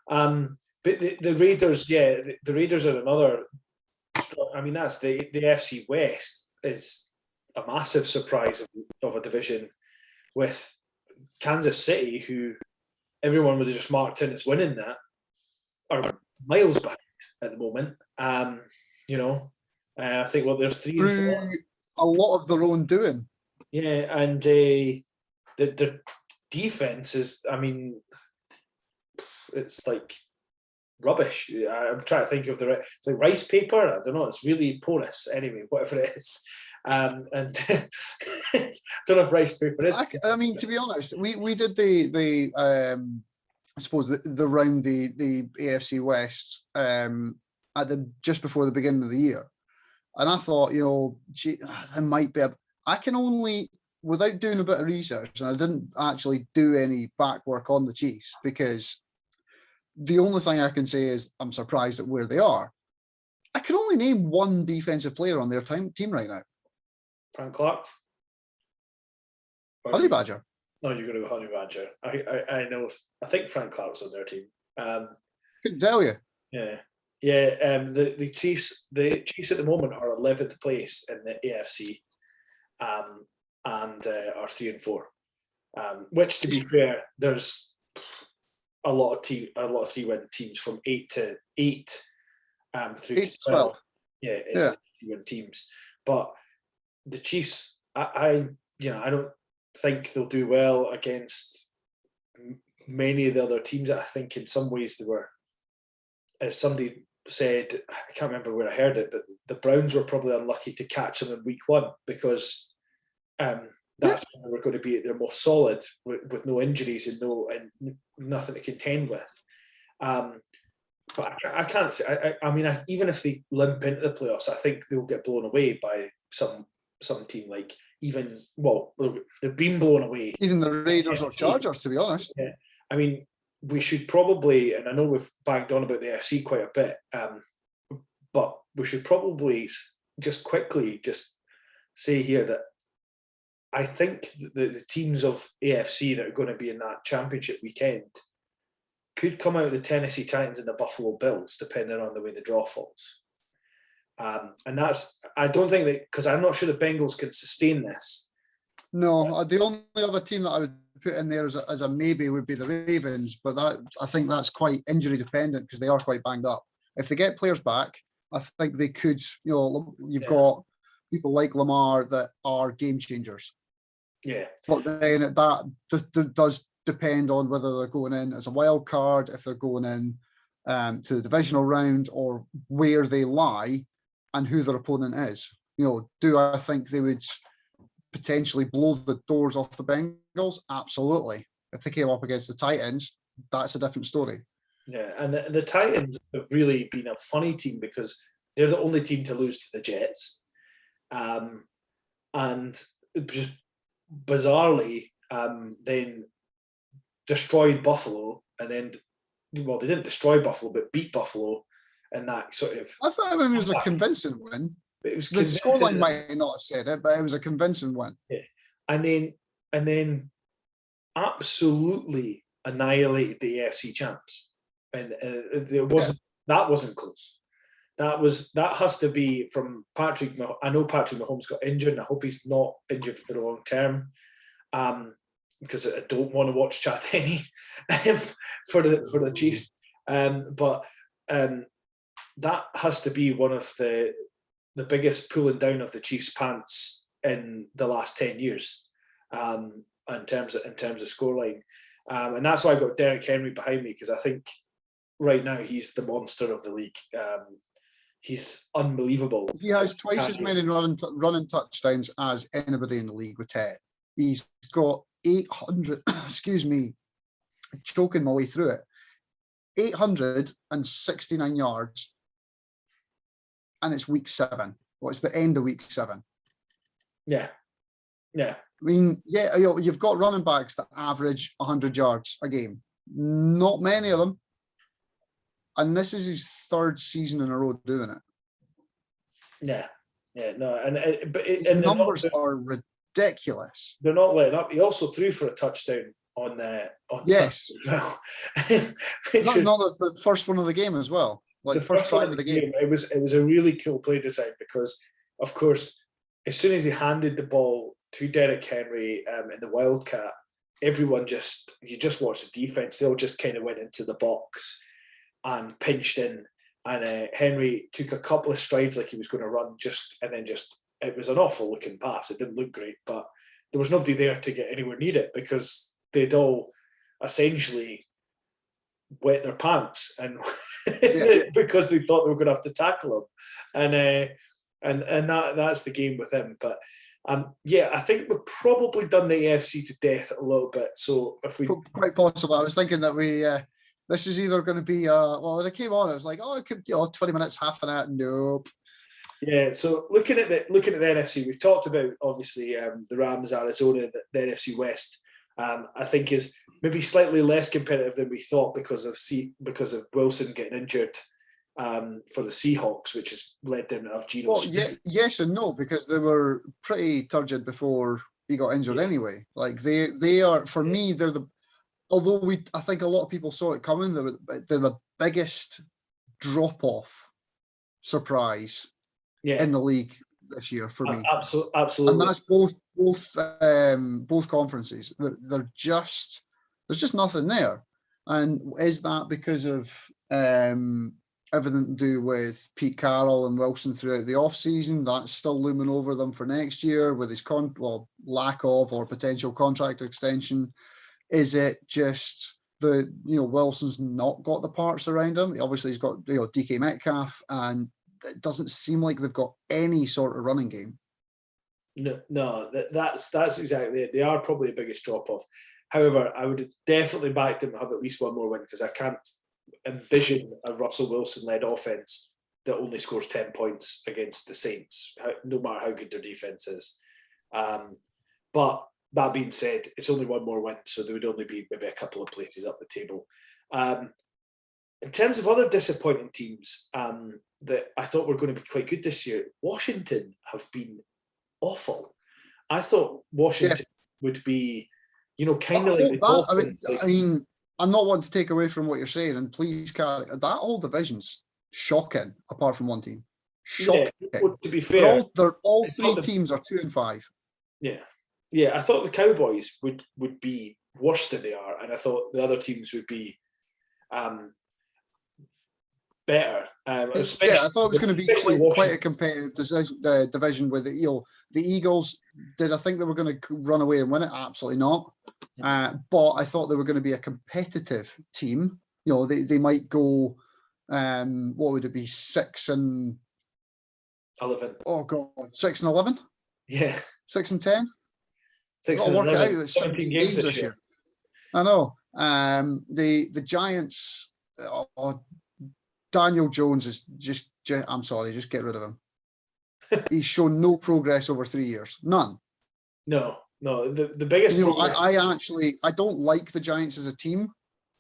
But the Raiders, the Raiders are another. I mean, that's the FC West is a massive surprise of a division with Kansas City, who everyone would have just marked in as winning that, are miles behind at the moment. You know, I think there's 3 and 4. A lot of their own doing. Yeah, and the defense is, I mean, it's like rubbish. I'm trying to think of it's like rice paper. I don't know. It's really porous. Anyway, whatever it is. And I don't know if rice paper is. I mean, to be honest, we did the I suppose the round the AFC West just before the beginning of the year, and I thought, you know, there might be I can only, without doing a bit of research, and I didn't actually do any back work on the Chiefs, because the only thing I can say is I'm surprised at where they are. I can only name 1 defensive player on their team right now. Frank Clark? Honey Badger. No, you're going to go Honey Badger. I know. I think Frank Clark's on their team. Couldn't tell you. Yeah. The Chiefs at the moment are 11th place in the AFC, and are 3 and 4. Which, to be fair, there's a lot of 3-win teams from 8 to 8, through 8 to 12. Yeah, it's 3-win teams. But the Chiefs, I don't think they'll do well against many of the other teams. I think in some ways they were, as somebody said, I can't remember where I heard it, but the Browns were probably unlucky to catch them in week 1 because that's when they were going to be at their most solid with no injuries and nothing to contend with. But I can't say. I mean, even if they limp into the playoffs, I think they'll get blown away by some team like they've been blown away. Even the Raiders or Chargers, to be honest. Yeah, I mean, we should probably, and I know we've banged on about the AFC quite a bit, but we should probably just quickly say here that I think the teams of AFC that are going to be in that championship weekend could come out of the Tennessee Titans and the Buffalo Bills, depending on the way the draw falls. And I don't think that, because I'm not sure the Bengals can sustain this. No, the only other team that I would put in there as a maybe would be the Ravens, but I think that's quite injury dependent because they are quite banged up. If they get players back, I think they could. You know, you've got people like Lamar that are game changers. Yeah, but then that does depend on whether they're going in as a wild card, if they're going in to the divisional round, or where they lie and who their opponent is. Do I think they would potentially blow the doors off the Bengals? Absolutely. If they came up against the Titans, that's a different story. Yeah, and the Titans have really been a funny team because they're the only team to lose to the Jets. And just bizarrely, then destroyed Buffalo, and then, well, they didn't destroy Buffalo, but beat Buffalo in that sort of... I thought it was a convincing win. It was the scoreline might not have said it, but it was a convincing win. Yeah. And then absolutely annihilated the AFC champs. And that wasn't close. That has to be from Patrick. I know Patrick Mahomes got injured, and I hope he's not injured for the long term, because I don't want to watch Chad Henne for the Chiefs. But that has to be one of the biggest pulling down of the Chiefs' pants in the last 10 years, in terms of scoreline, and that's why I got Derrick Henry behind me, because I think right now he's the monster of the league. He's unbelievable. He has twice as many running touchdowns as anybody in the league with Ted. He's got 800, excuse me, choking my way through it, 869 yards, and it's week 7. Well, it's the end of week 7. Yeah. I mean, yeah, you've got running backs that average 100 yards a game. Not many of them. And this is his 3rd season in a row doing it. Yeah, no, but his numbers are ridiculous. They're not letting up. He also threw for a touchdown on yes. Sunday as well. Not the first one of the game as well. Like the first drive of the game. It was a really cool play design because, of course, as soon as he handed the ball to Derrick Henry in the Wildcat, everyone you just watched the defense. They all just kind of went into the box and pinched in, and Henry took a couple of strides like he was going to run, and then it was an awful looking pass. It didn't look great, but there was nobody there to get anywhere near it because they'd all essentially wet their pants and because they thought they were going to have to tackle him, and that's the game with him. But I think we've probably done the AFC to death a little bit. So if we quite possible, I was thinking that we. This is either going to be, when it came on, it was like, it could be 20 minutes, half an hour. Nope. Yeah, so looking at the NFC, we've talked about, obviously, the Rams, Arizona, the NFC West, I think is maybe slightly less competitive than we thought because of Wilson getting injured for the Seahawks, which has led them to have Geno Smith. Well, yes and no, because they were pretty turgid before he got injured anyway. Like, they are, for me, they're the... Although I think a lot of people saw it coming, they're the biggest drop-off surprise in the league this year for me. Absolutely, and that's both conferences. There's just nothing there. And is that because of everything to do with Pete Carroll and Wilson throughout the off-season? That's still looming over them for next year with his lack of or potential contract extension. Is it just Wilson's not got the parts around him? Obviously, he's got DK Metcalf, and it doesn't seem like they've got any sort of running game. No, that's exactly it. They are probably the biggest drop off. However, I would definitely back them to have at least one more win because I can't envision a Russell Wilson-led offense that only scores 10 points against the Saints, no matter how good their defense is. But that being said, it's only one more win, so there would only be maybe a couple of places up the table. In terms of other disappointing teams that I thought were going to be quite good this year, Washington have been awful. I thought Washington would be, kind of like the Dolphins. I mean, I'm not wanting to take away from what you're saying, and please, carry that whole division's shocking, apart from one team. Shocking. Yeah, to be fair, all three teams are 2-5. Yeah, I thought the Cowboys would be worse than they are, and I thought the other teams would be better. I thought it was going to be quite a competitive division with it. The Eagles. Did I think they were going to run away and win it? Absolutely not. But I thought they were going to be a competitive team. They might go what would it be? 6-11. Oh God, 6-11. Yeah, 6-10. 6 Got to and work it 11. out. That's 17 games this year. I know. The Giants. Daniel Jones is just. I'm sorry, just get rid of him. He's shown no progress over 3 years. None. No. The biggest. I don't like the Giants as a team,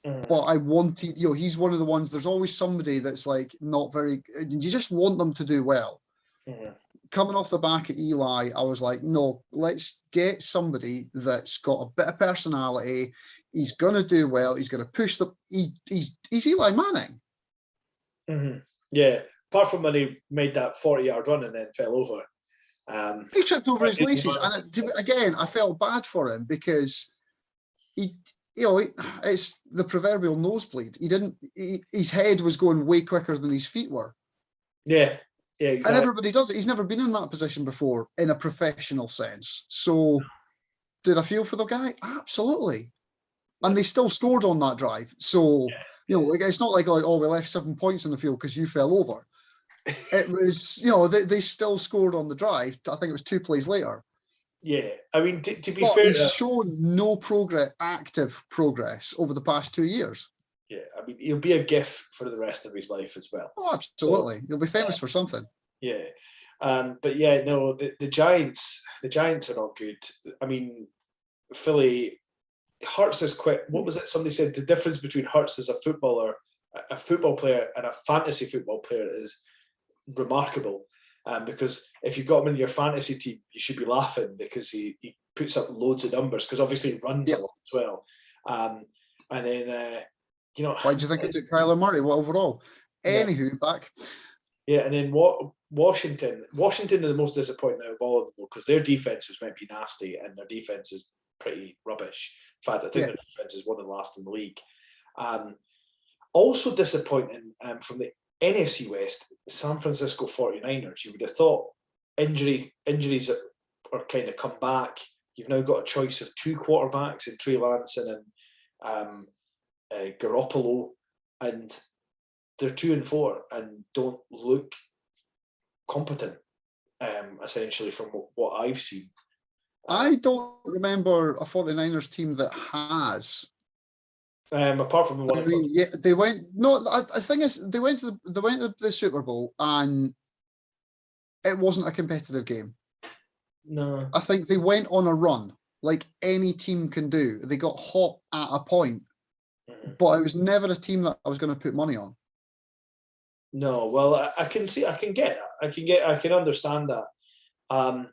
but I wanted. He's one of the ones. There's always somebody that's like not very. You just want them to do well. Coming off the back of Eli, I was like, no, let's get somebody that's got a bit of personality. He's going to do well. He's going to push the. He's Eli Manning. Yeah. Apart from when he made that 40-yard run and then fell over. He tripped over his laces, and again, I felt bad for him because it's the proverbial nosebleed. His head was going way quicker than his feet were. Yeah, exactly. And everybody does it. He's never been in that position before in a professional sense. So, did I feel for the guy? Absolutely. And they still scored on that drive. So, it's not like, we left 7 points on the field because you fell over. It was, they still scored on the drive. I think it was 2 plays later. Yeah, I mean, to be fair, he's shown no active progress over the past 2 years. Yeah, I mean, he'll be a GIF for the rest of his life as well. Oh, absolutely. He'll be famous for something. Yeah. But yeah, no, the Giants are not good. I mean, Philly, Hurts is quite, what was it? Somebody said the difference between Hurts as a football player and a fantasy football player is remarkable. Because if you've got him in your fantasy team, you should be laughing because he puts up loads of numbers because obviously he runs a lot as well. And then, why do you think it took Kyler Murray? What overall? Anywho, back. Yeah, and then Washington are the most disappointing out of all of them because their defense was meant to be nasty and their defense is pretty rubbish. In fact, I think their defense is one of the last in the league. Also disappointing from the NFC West, San Francisco 49ers. You would have thought injuries are kind of come back. You've now got a choice of 2 quarterbacks in Trey Lance and Garoppolo, and they're 2-4 and don't look competent, essentially, from what I've seen. I don't remember a 49ers team that has. Apart from the one, they went. No, the thing is, they went to the Super Bowl and it wasn't a competitive game. No, I think they went on a run like any team can do. They got hot at a point, but it was never a team that I was going to put money on. No, well, I can understand that. I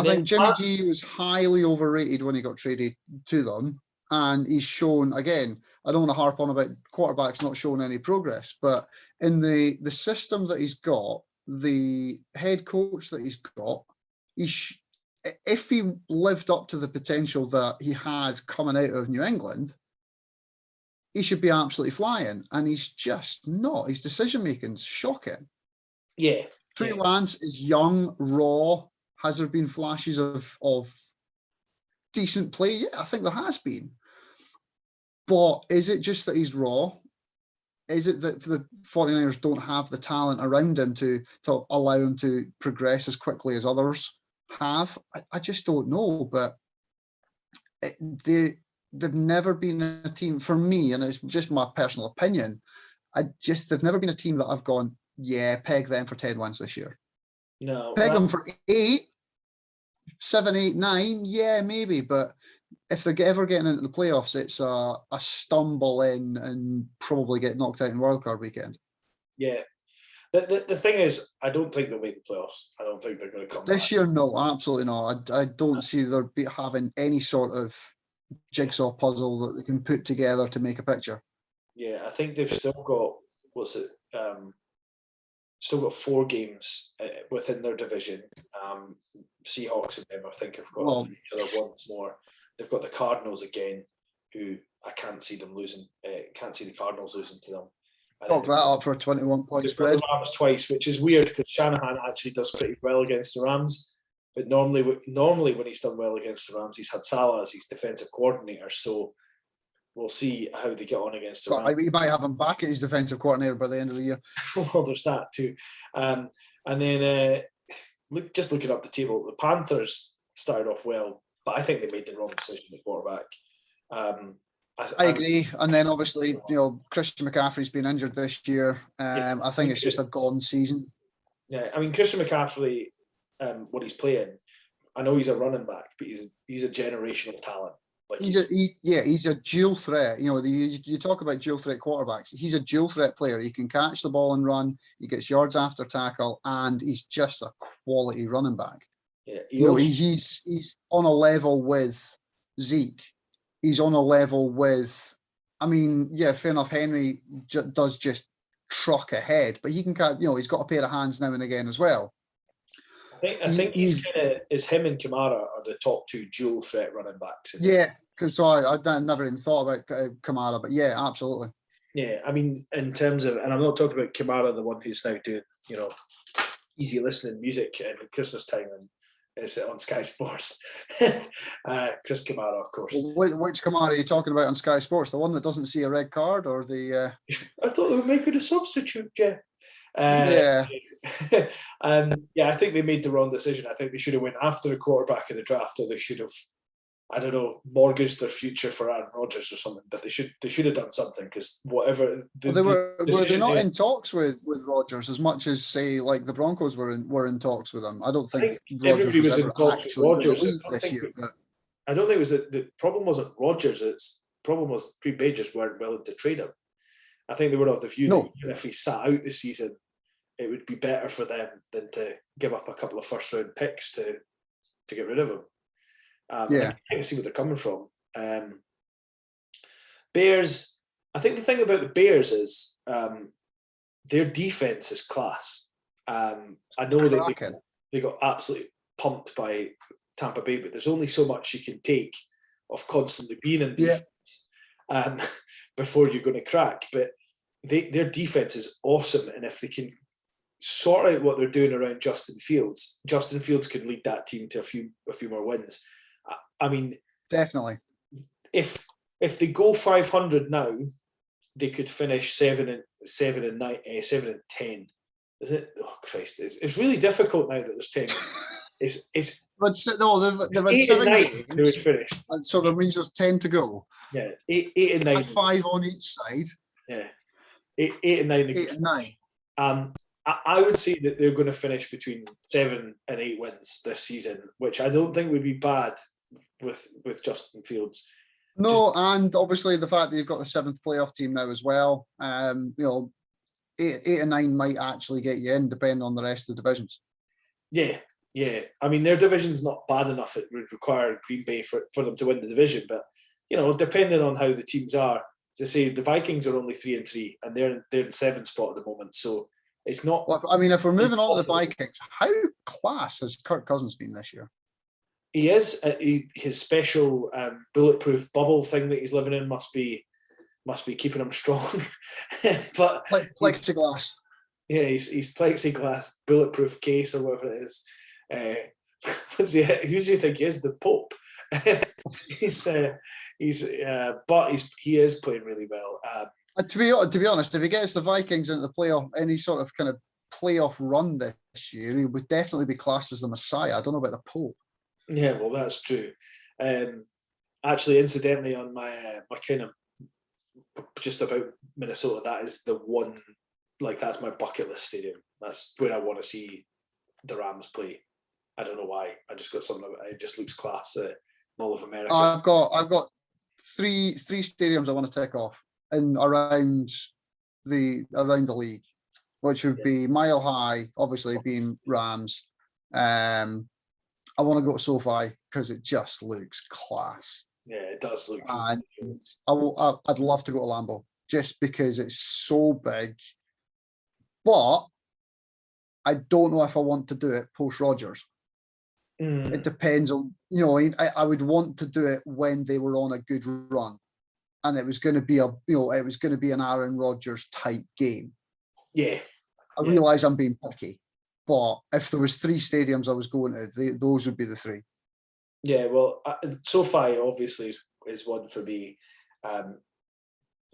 think Jimmy G was highly overrated when he got traded to them. And he's shown, again, I don't want to harp on about quarterbacks not showing any progress, but in the system that he's got, the head coach that he's got, if he lived up to the potential that he had coming out of New England, he should be absolutely flying. And he's just not. His decision-making's shocking. Yeah. Trey Lance is young, raw. Has there been flashes of decent play? Yeah, I think there has been. But is it just that he's raw? Is it that the 49ers don't have the talent around him to allow him to progress as quickly as others have? I just don't know. But they've never been a team, for me, and it's just my personal opinion, they've never been a team that I've gone, yeah, peg them for 10 wins this year. No. Peg them for 8, 7, 8, 9, yeah, maybe, but if they're ever getting into the playoffs, it's a stumble in and probably get knocked out in wildcard weekend. Yeah. The thing is, I don't think they'll make the playoffs. I don't think they're going to come this back. year. No, absolutely not. I don't see them having any sort of jigsaw puzzle that they can put together to make a picture. Yeah, I think they've still got still got 4 games within their division. Seahawks and them, I think, have got each other once more. They've got the Cardinals again, who I can't see them losing. Can't see the Cardinals losing to them. Knock that up for a 21-point spread. The Rams twice, which is weird because Shanahan actually does pretty well against the Rams. But normally when he's done well against the Rams, he's had Salah as his defensive coordinator. So we'll see how they get on against the But Rams. he might have him back at his defensive coordinator by the end of the year. Well, there's that too. And then just looking up the table, the Panthers started off well, but I think they made the wrong decision at quarterback. I agree. And then obviously, Christian McCaffrey's been injured this year. I think it's just a gone season. Yeah, I mean, Christian McCaffrey, when he's playing, I know he's a running back, but he's a generational talent. Like he's a dual threat. You talk about dual threat quarterbacks. He's a dual threat player. He can catch the ball and run. He gets yards after tackle, and he's just a quality running back. Yeah, he's on a level with Zeke. He's on a level with, fair enough. Henry does just truck ahead, but he can catch. He's got a pair of hands now and again as well. I think he's him and Kamara are the top two dual threat running backs. Yeah, because I never even thought about Kamara, but yeah, absolutely. Yeah, I mean, in terms of, and I'm not talking about Kamara, the one who's now doing, easy listening music at Christmas time and is on Sky Sports. Chris Kamara, of course. Which Kamara are you talking about on Sky Sports? The one that doesn't see a red card, or the? I thought they were making a substitute, Jeff. Yeah. I think they made the wrong decision. I think they should have went after the quarterback in the draft, or they should have, I don't know, mortgaged their future for Aaron Rodgers or something. But they should have done something, because whatever. Were they not in talks with Rodgers as much as, say, like the Broncos were in talks with him? I don't think Rodgers was ever actually Rodgers this year. But I don't think it was the problem wasn't Rodgers. The problem was Green Bay just weren't willing to trade him. I think they were of the view that even if he sat out the season, it would be better for them than to give up a couple of first-round picks to get rid of him. I can see where they're coming from. Bears, I think the thing about the Bears is their defense is class. I know that they got absolutely pumped by Tampa Bay, but there's only so much you can take of constantly being in defense before you're going to crack. But their defense is awesome, and if they can sort out what they're doing around Justin Fields could lead that team to a few more wins. I mean, definitely. If they go 500 now, they could finish 7 and 10. Is it? Oh Christ! It's really difficult now that there's 10. It's. But no, they've had 7 games. They would finish. And so that means there's 10 to go. Yeah, 8 and 9. 5 on each side. Yeah, 8 and 9. 8 and 9. I would say that they're going to finish between 7 and 8 wins this season, which I don't think would be bad with Justin Fields. No, and obviously the fact that you've got the 7th playoff team now as well. 8 and 9 might actually get you in, depending on the rest of the divisions. Yeah. I mean, their division's not bad enough. It would require Green Bay for them to win the division, but depending on how the teams are, to say the Vikings are only 3-3, and they're in 7th spot at the moment, so. It's not. Well, I mean, if we're moving on to the Vikings, how class has Kirk Cousins been this year? He is. His special bulletproof bubble thing that he's living in must be keeping him strong. But plexiglass. Yeah, he's plexiglass bulletproof case or whatever it is. Who do you think he is? The Pope. He is playing really well. To be honest, if he gets the Vikings into the playoff, any sort of kind of playoff run this year, he would definitely be classed as the Messiah. I don't know about the Pope. Yeah, well, that's true. Actually, incidentally, on my kind of just about Minnesota, that is the one. Like, that's my bucket list stadium. That's where I want to see the Rams play. I don't know why. I just got something about it. It just looks class. Mall of America. I've got three stadiums I want to tick off in around the league, which would be Mile High, obviously being Rams. I want to go to SoFi because it just looks class. Yeah, it does look. And I'd love to go to Lambeau just because it's so big. But I don't know if I want to do it post Rodgers. It depends on, I would want to do it when they were on a good run, and it was going to be an Aaron Rodgers type game. Yeah, I realise I'm being picky, but if there was 3 stadiums I was going to, those would be the 3. Yeah, well, SoFi obviously is one for me.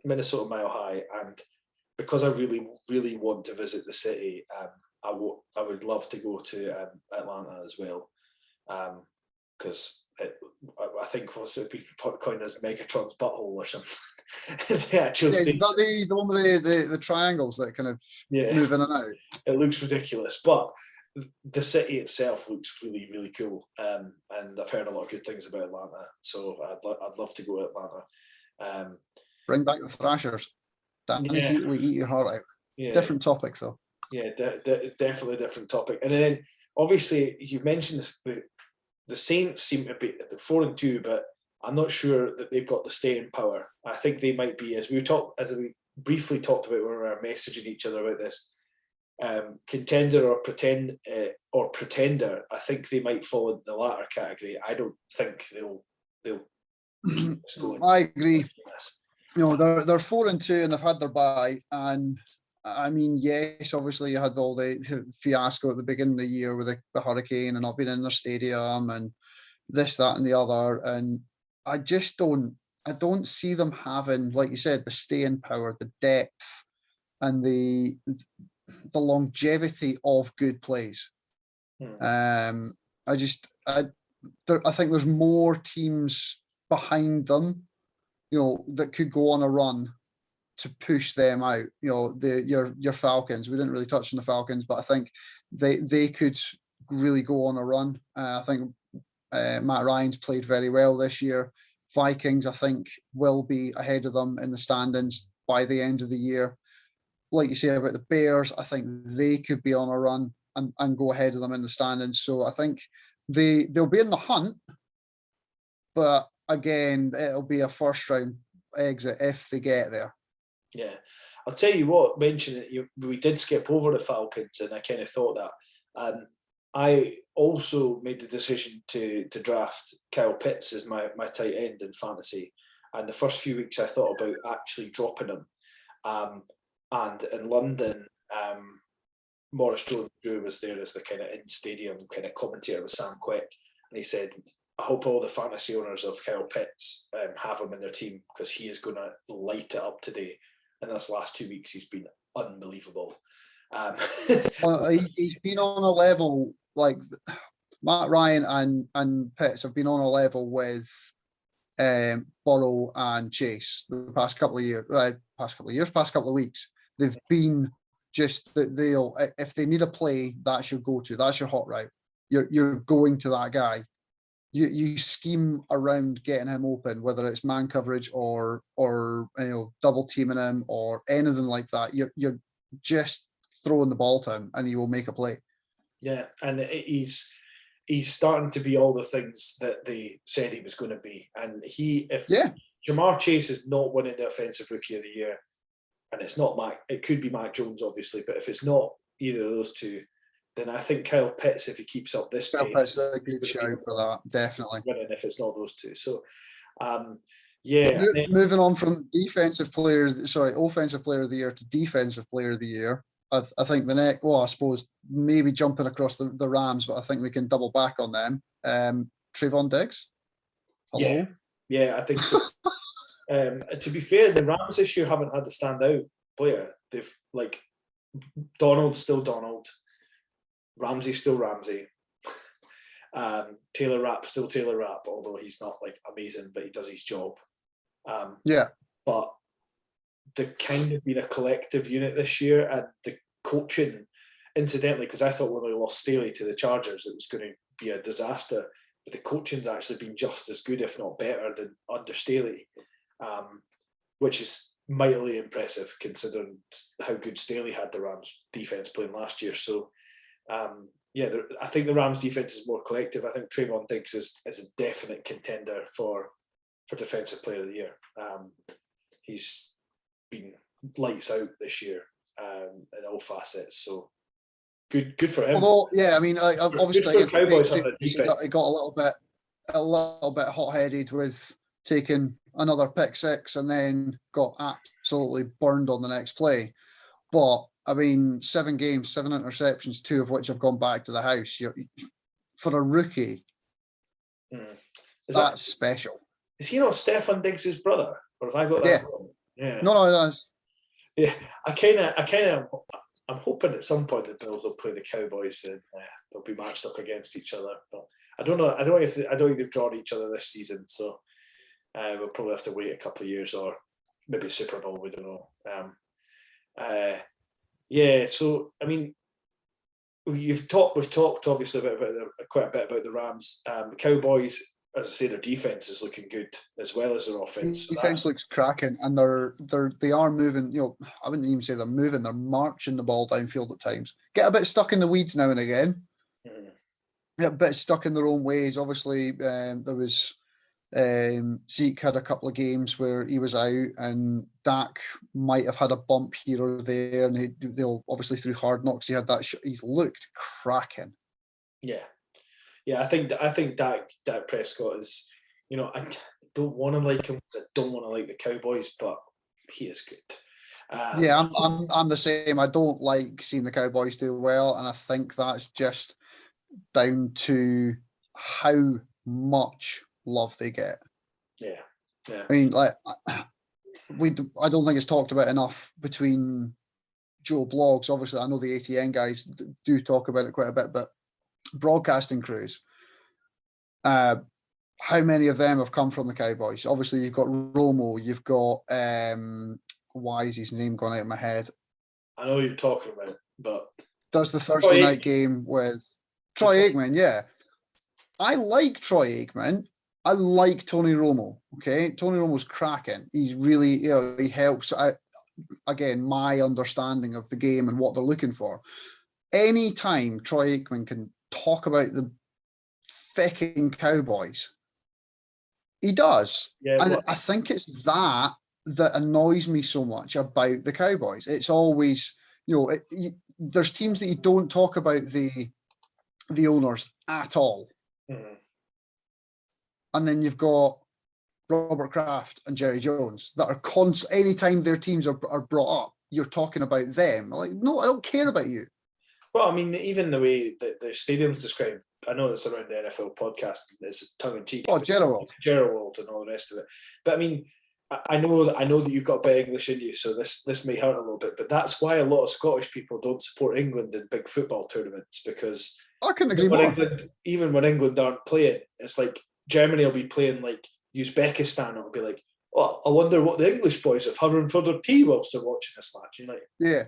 Minnesota Mile High, and because I really, really want to visit the city, I would love to go to Atlanta as well, because I think what's it been coined as Megatron's butthole or something. The actual Is state. that the one with the triangles that kind of move in and out? It looks ridiculous, but the city itself looks really, really cool, and I've heard a lot of good things about Atlanta, so I'd love to go to Atlanta. Bring back the Thrashers. Danny Heatley, eat your heart out. Yeah. Different topic though. Yeah, definitely a different topic. And then obviously you mentioned the Saints seem to be at the 4-2, but I'm not sure that they've got the staying power. I think they might be, as we briefly talked about when we were messaging each other about this, contender or pretender. I think they might fall into the latter category. I don't think they'll I agree. They're 4-2 and they've had their bye, and I mean, yes, obviously you had all the fiasco at the beginning of the year with the hurricane and not being in their stadium and this, that, and the other, and I don't see them having, like you said, the staying power, the depth, and the longevity of good plays. I think there's more teams behind them, that could go on a run to push them out. Your Falcons. We didn't really touch on the Falcons, but I think they could really go on a run. I think Matt Ryan's played very well this year. Vikings, I think, will be ahead of them in the standings by the end of the year. Like you say about the Bears, I think they could be on a run and go ahead of them in the standings. So I think they'll be in the hunt, but again, it'll be a first round exit if they get there. Yeah, I'll tell you what. Mention that we did skip over the Falcons, and I kind of thought that. I also made the decision to draft Kyle Pitts as my tight end in fantasy, and the first few weeks I thought about actually dropping him. And in London, Maurice Jones-Drew was there as the kind of in-stadium kind of commentator with Sam Quick, and he said, I hope all the fantasy owners of Kyle Pitts have him in their team, because he is going to light it up today. And this last 2 weeks, he's been unbelievable. Well, he's been on a level, like Matt Ryan and Pitts have been on a level with Burrow and Chase the past couple of weeks. They've been just that they'll, if they need a play, that's your go-to, that's your hot route. You're going to that guy. You scheme around getting him open, whether it's man coverage or double teaming him or anything like that. You're just throwing the ball to him and he will make a play. Yeah, and he's starting to be all the things that they said he was going to be. And Jamar Chase is not winning the Offensive Rookie of the Year, and it's not it could be Mac Jones, obviously, but if it's not either of those two, then I think Kyle Pitts, if he keeps up this pace, Pitts is a good shout for that, definitely. Winning if it's not those two. So, moving on from offensive player of the year to defensive player of the year, I think the next, I suppose maybe jumping across the Rams, but I think we can double back on them. Trevon Diggs. Hello? Yeah, I think so. To be fair, the Rams this year haven't had the standout player. They've Donald's still Donald. Ramsey's still Ramsey. Taylor Rapp's still Taylor Rapp, although he's not amazing, but he does his job. But they've kind of been a collective unit this year, and the coaching, incidentally, because I thought when we lost Staley to the Chargers, it was going to be a disaster, but the coaching's actually been just as good, if not better, than under Staley, which is mightily impressive considering how good Staley had the Rams defense playing last year. So, I think the Rams defense is more collective. I think Trevon Diggs is a definite contender for Defensive Player of the Year. He's been lights out this year in all facets. So good for him. Although, obviously against the Cowboys, he got a little bit hot-headed with taking another pick six and then got absolutely burned on the next play. But 7 games, 7 interceptions, 2 of which have gone back to the house. For a rookie, that's special. Is he not Stefan Diggs' brother? Or have I got that wrong? Yeah. No, it is. Yeah, I'm hoping at some point the Bills will play the Cowboys and they'll be matched up against each other. But I don't know. I don't think they've drawn each other this season, so we'll probably have to wait a couple of years or maybe Super Bowl. We don't know. Yeah. So I mean, we've talked obviously quite a bit about the Rams. The Cowboys, as I say, their defense is looking good as well as their offense. Defense looks cracking, and they are moving. I wouldn't even say they're moving; they're marching the ball downfield at times. Get a bit stuck in the weeds now and again. Mm-hmm. Get a bit stuck in their own ways. Obviously, there was Zeke had a couple of games where he was out, and Dak might have had a bump here or there, and they'll obviously through Hard Knocks he had that. He's looked cracking. Yeah, I think Dak Prescott is, I don't want to like him. I don't want to like the Cowboys, but he is good. Yeah, I'm the same. I don't like seeing the Cowboys do well, and I think that's just down to how much love they get. Yeah. I mean, like I don't think it's talked about enough between Joe Blogs. Obviously, I know the ATN guys do talk about it quite a bit, but broadcasting crews, how many of them have come from the Cowboys? Obviously, you've got Romo, you've got why is his name gone out of my head? I know you're talking about it, but does the Thursday night game with Troy Aikman? Yeah, I like Troy Aikman. I like Tony Romo. Okay, Tony Romo's cracking. He's really, he helps. Again, my understanding of the game and what they're looking for. Anytime Troy Aikman can talk about the fucking Cowboys, he does. Yeah, and I think it's that annoys me so much about the Cowboys. It's always, there's teams that you don't talk about the owners at all. Mm-hmm. And then you've got Robert Kraft and Jerry Jones that are anytime their teams are brought up, you're talking about them. Like, no, I don't care about you. Well, I mean, even the way that the stadium's described, I know it's around the NFL podcast, it's tongue-in-cheek. Oh, Gerald and all the rest of it. But I mean, I know that you've got a bit of English in you, so this may hurt a little bit. But that's why a lot of Scottish people don't support England in big football tournaments, because I couldn't agree more. Even when England aren't playing, it's like Germany will be playing like Uzbekistan. It'll be like, oh, I wonder what the English boys have having for their tea whilst they're watching this match. Yeah.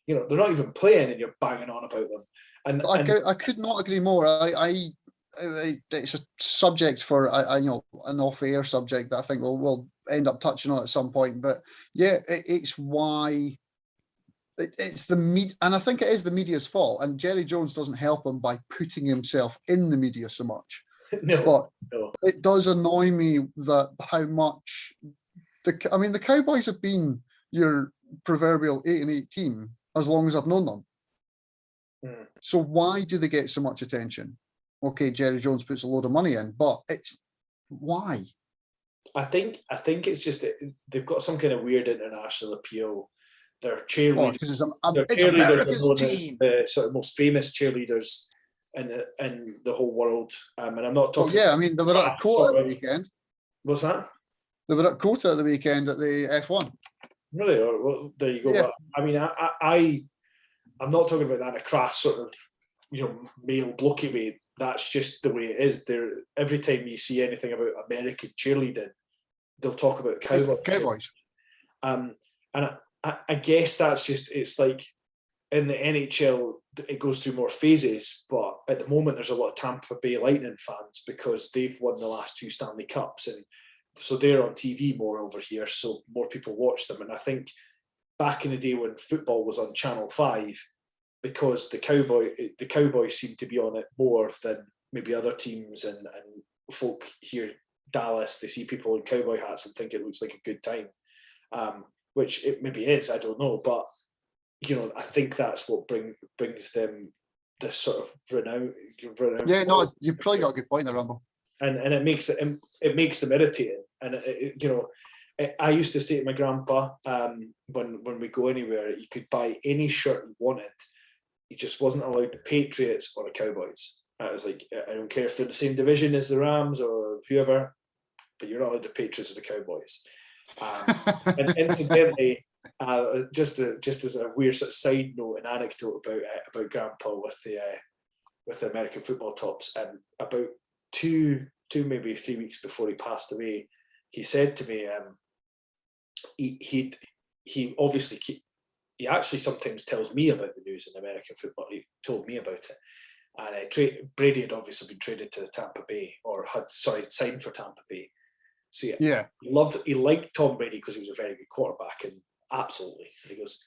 They're not even playing, and you're banging on about them. And I could not agree more. It's a subject for an off-air subject that I think we'll end up touching on at some point. But yeah, it's why it's the media, and I think it is the media's fault. And Jerry Jones doesn't help him by putting himself in the media so much. No. It does annoy me that how much the Cowboys have been your proverbial 8-8 team as long as I've known them. Mm. So why do they get so much attention? Okay, Jerry Jones puts a load of money in, but it's why? I think it's just that they've got some kind of weird international appeal. They're cheerleaders. Because it's America's team. The sort of most famous cheerleaders in the whole world. And I'm not talking. Oh yeah, I mean they were at Quota at the weekend. What's that? They were at Quota at the weekend at the F1. Really? Well, there you go. Yeah. I mean, I'm not talking about that in a crass sort of male blokey way. That's just the way it is. Every time you see anything about American cheerleading, they'll talk about Cowboys. And I guess that's just, it's like in the NHL, it goes through more phases, but at the moment there's a lot of Tampa Bay Lightning fans because they've won the last 2 Stanley Cups, and so they're on TV more over here, so more people watch them. And I think back in the day when football was on Channel 5, because the Cowboys seem to be on it more than maybe other teams, and folk here, Dallas, they see people in cowboy hats and think it looks like a good time, which it maybe is, I don't know, but I think that's what brings them this sort of renown. Yeah, no, you've probably got a good point there, Rambo. And it makes them irritating. And I used to say to my grandpa, when we go anywhere, you could buy any shirt you wanted. He just wasn't allowed the Patriots or the Cowboys. I was like, I don't care if they're the same division as the Rams or whoever, but you're not allowed the Patriots or the Cowboys. And incidentally, just as a weird sort of side note and anecdote about Grandpa with the American football tops, about two maybe 3 weeks before he passed away, he said to me, he obviously he actually sometimes tells me about the news in American football. He told me about it. And Brady had obviously been traded to Tampa Bay, or signed for Tampa Bay. So yeah, he liked Tom Brady because he was a very good quarterback, and absolutely. And he goes,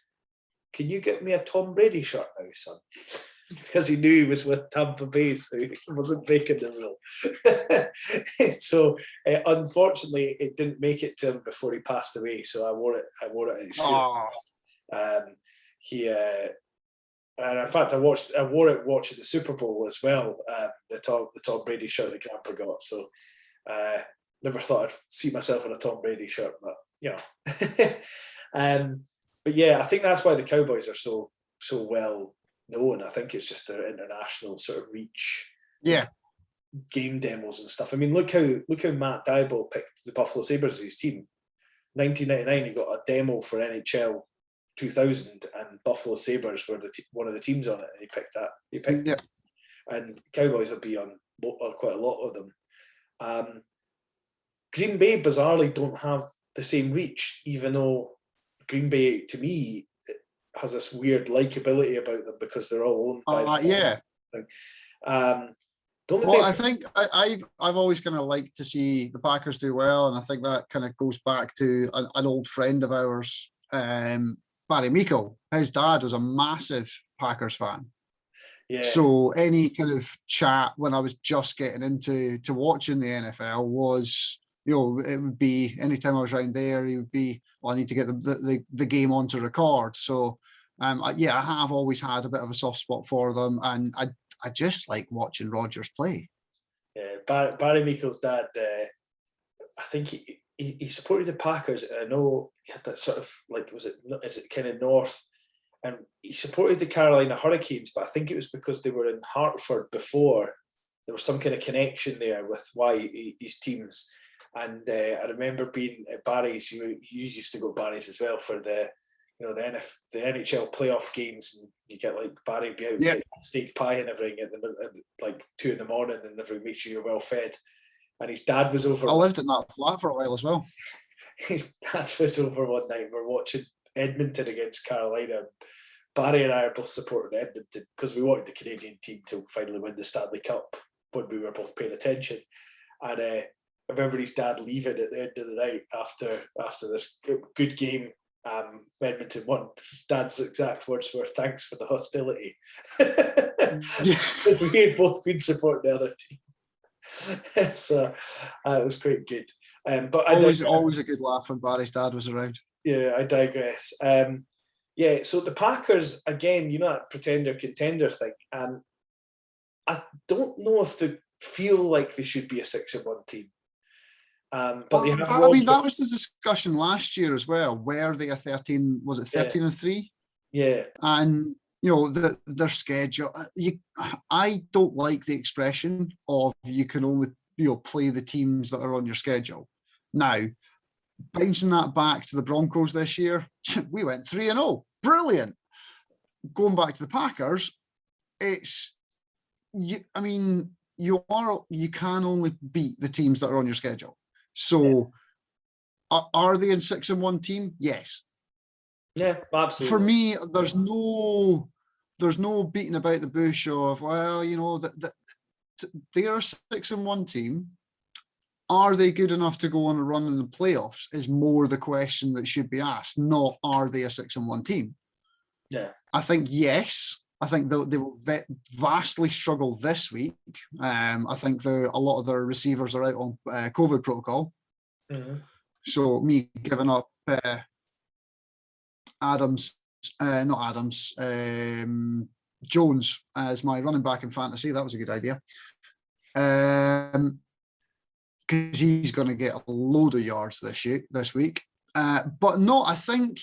"Can you get me a Tom Brady shirt now, son?" Because he knew he was with Tampa Bay, so he wasn't breaking the rule. So unfortunately, it didn't make it to him before he passed away. So I wore it at his funeral. And in fact, I wore it watching the Super Bowl as well. The Tom Brady shirt that Grandpa got. So never thought I'd see myself in a Tom Brady shirt, but but yeah, I think that's why the Cowboys are so well known. I think it's just their international sort of reach. Yeah. Game demos and stuff. I mean, look how Matt Diable picked the Buffalo Sabres as his team. 1999, he got a demo for NHL 2000, and Buffalo Sabres were one of the teams on it, and he picked that. He picked it. And Cowboys will be on quite a lot of them. Green Bay bizarrely don't have the same reach, even though Green Bay, to me, has this weird likability about them because they're all owned by I think I've always kind of liked to see the Packers do well, and I think that kind of goes back to an old friend of ours, Barry Meikle. His dad was a massive Packers fan. Yeah. So any kind of chat when I was just getting into watching the NFL was, it would be anytime I was around there, he would be, I need to get the game on to record. So I have always had a bit of a soft spot for them, and I just like watching Rodgers play. Yeah, Barry Meikle's dad, I think he supported the Packers, and I know he had that sort of is it kind of north, and he supported the Carolina Hurricanes, but I think it was because they were in Hartford before. There was some kind of connection there with why his teams. And I remember being at Barry's. You used to go to Barry's as well for the NHL playoff games, and you get like Barry be out get steak pie and everything at like 2 a.m, and everything, make sure you're well fed. And his dad was over. I lived in that flat for a while as well. His dad was over one night. We're watching Edmonton against Carolina. Barry and I are both supporting Edmonton because we wanted the Canadian team to finally win the Stanley Cup when we were both paying attention. And I remember his dad leaving at the end of the night after this good game. Edmonton won. His dad's exact words were, "Thanks for the hostility." Because we had both been supporting the other team. So it was quite good. But always a good laugh when Barry's dad was around. Yeah, I digress. So the Packers, again, that pretender contender thing. I don't know if they feel like they should be a 6-1 team. But that was the discussion last year as well. Were they a 13? Was it 13-3? Yeah. And their schedule. I don't like the expression of you can only play the teams that are on your schedule. Now, bouncing that back to the Broncos this year, we went 3-0. Brilliant. Going back to the Packers, it's you can only beat the teams that are on your schedule. So, are they a 6-1 team? Yes. Yeah, absolutely. For me, there's no beating about the bush of, they're a 6-1 team. Are they good enough to go on a run in the playoffs? Is more the question that should be asked. Not are they a 6-1 team? Yeah, I think yes. I think they will vastly struggle this week. I think a lot of their receivers are out on COVID protocol. Mm-hmm. So me giving up Jones as my running back in fantasy, that was a good idea. Because he's going to get a load of yards this week. But no, I think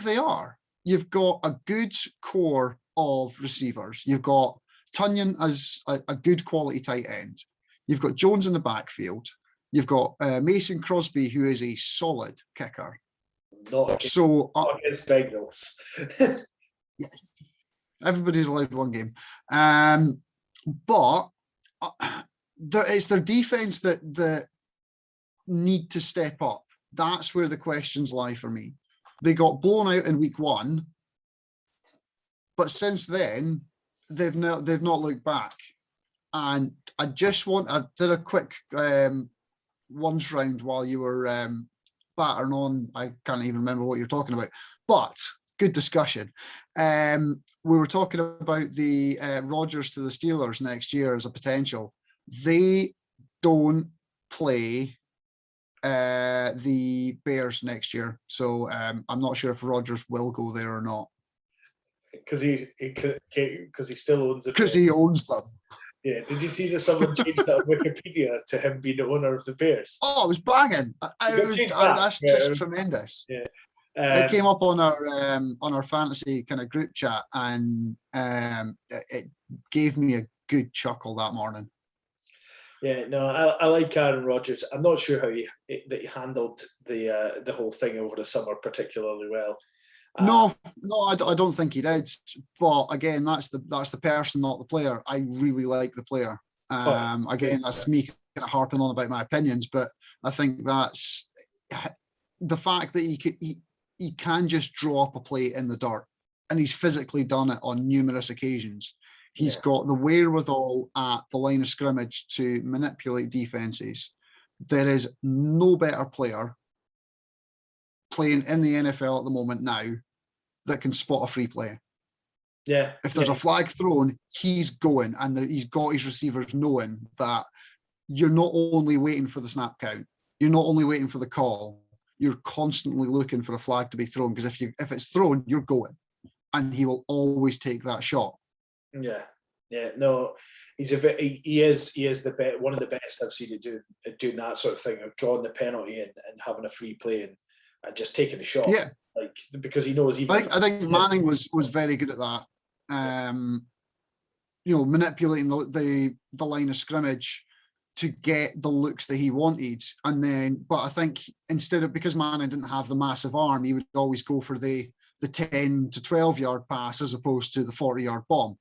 they are. You've got a good core of receivers. You've got Tunyon as a good quality tight end. You've got Jones in the backfield. You've got Mason Crosby, who is a solid kicker. Not against Bengals. Yeah, everybody's allowed one game. But it's their defense that need to step up. That's where the questions lie for me. They got blown out in week 1, but since then they've not looked back. And I did a quick once round while you were battering on. I can't even remember what you're talking about, but good discussion. We were talking about the Rodgers to the Steelers next year as a potential. They don't play the Bears next year, so I'm not sure if Rodgers will go there or not. Because he still owns it. Because he owns them. Yeah. Did you see that someone changed that on Wikipedia to him being the owner of the Bears? Oh, it was banging. That's just tremendous. Yeah. It came up on our fantasy kind of group chat, and it gave me a good chuckle that morning. Yeah, no, I like Aaron Rodgers. I'm not sure how he handled the whole thing over the summer particularly well. No, I don't think he did. But again, that's the person, not the player. I really like the player. Again, that's me kind of harping on about my opinions, but I think that's the fact that he can just draw up a play in the dirt, and he's physically done it on numerous occasions. He's got the wherewithal at the line of scrimmage to manipulate defenses. There is no better player playing in the NFL at the moment now that can spot a free play. Yeah. If there's a flag thrown, he's going, and he's got his receivers knowing that you're not only waiting for the snap count, you're not only waiting for the call, you're constantly looking for a flag to be thrown, because if it's thrown, you're going, and he will always take that shot. Yeah. No, he is the best, one of the best I've seen it doing that sort of thing, of drawing the penalty and having a free play and just taking a shot. Yeah, like, because he knows. I think Manning was very good at that. Manipulating the line of scrimmage to get the looks that he wanted, but I think because Manning didn't have the massive arm, he would always go for the 10 to 12 yard pass as opposed to the 40-yard bomb.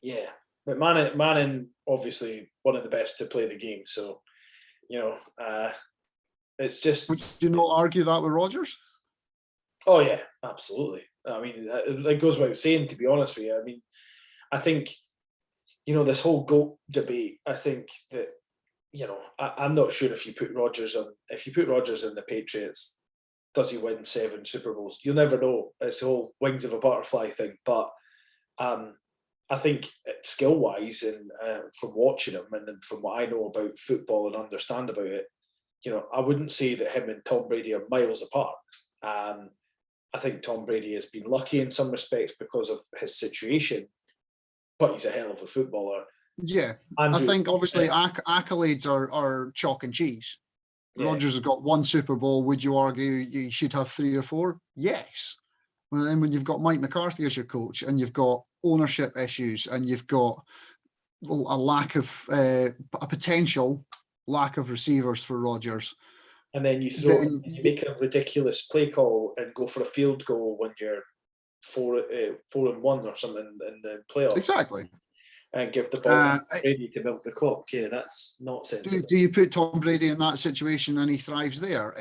Yeah, but Manning obviously one of the best to play the game. So, it's just. Would you not argue that with Rodgers? Oh yeah, absolutely. I mean, it goes without saying, to be honest with you. I mean, I think, this whole GOAT debate. I think that, I'm not sure if you put Rodgers in the Patriots, does he win 7 Super Bowls? You'll never know. It's the whole wings of a butterfly thing, but. I think skill-wise, and from watching him and from what I know about football and understand about it, I wouldn't say that him and Tom Brady are miles apart. I think Tom Brady has been lucky in some respects because of his situation, but he's a hell of a footballer. Yeah, I think obviously accolades are chalk and cheese. Yeah. Rodgers has got 1 Super Bowl. Would you argue you should have 3 or 4? Yes. And then when you've got Mike McCarthy as your coach, and you've got ownership issues, and you've got a lack of a potential lack of receivers for Rodgers, and then you make a ridiculous play call and go for a field goal when you're 4-1 or something in the playoffs. Exactly. And give the ball to Brady to milk the clock. Yeah, that's not sensible. Do you put Tom Brady in that situation and he thrives there?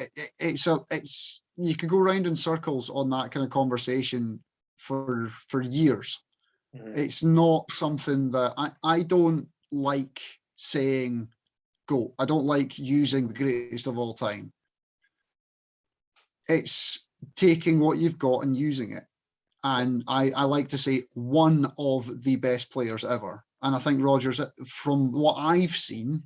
You could go round in circles on that kind of conversation for years. Mm-hmm. It's not something that I don't like saying GOAT. I don't like using the greatest of all time. It's taking what you've got and using it. And I like to say one of the best players ever. And I think Rodgers, from what I've seen,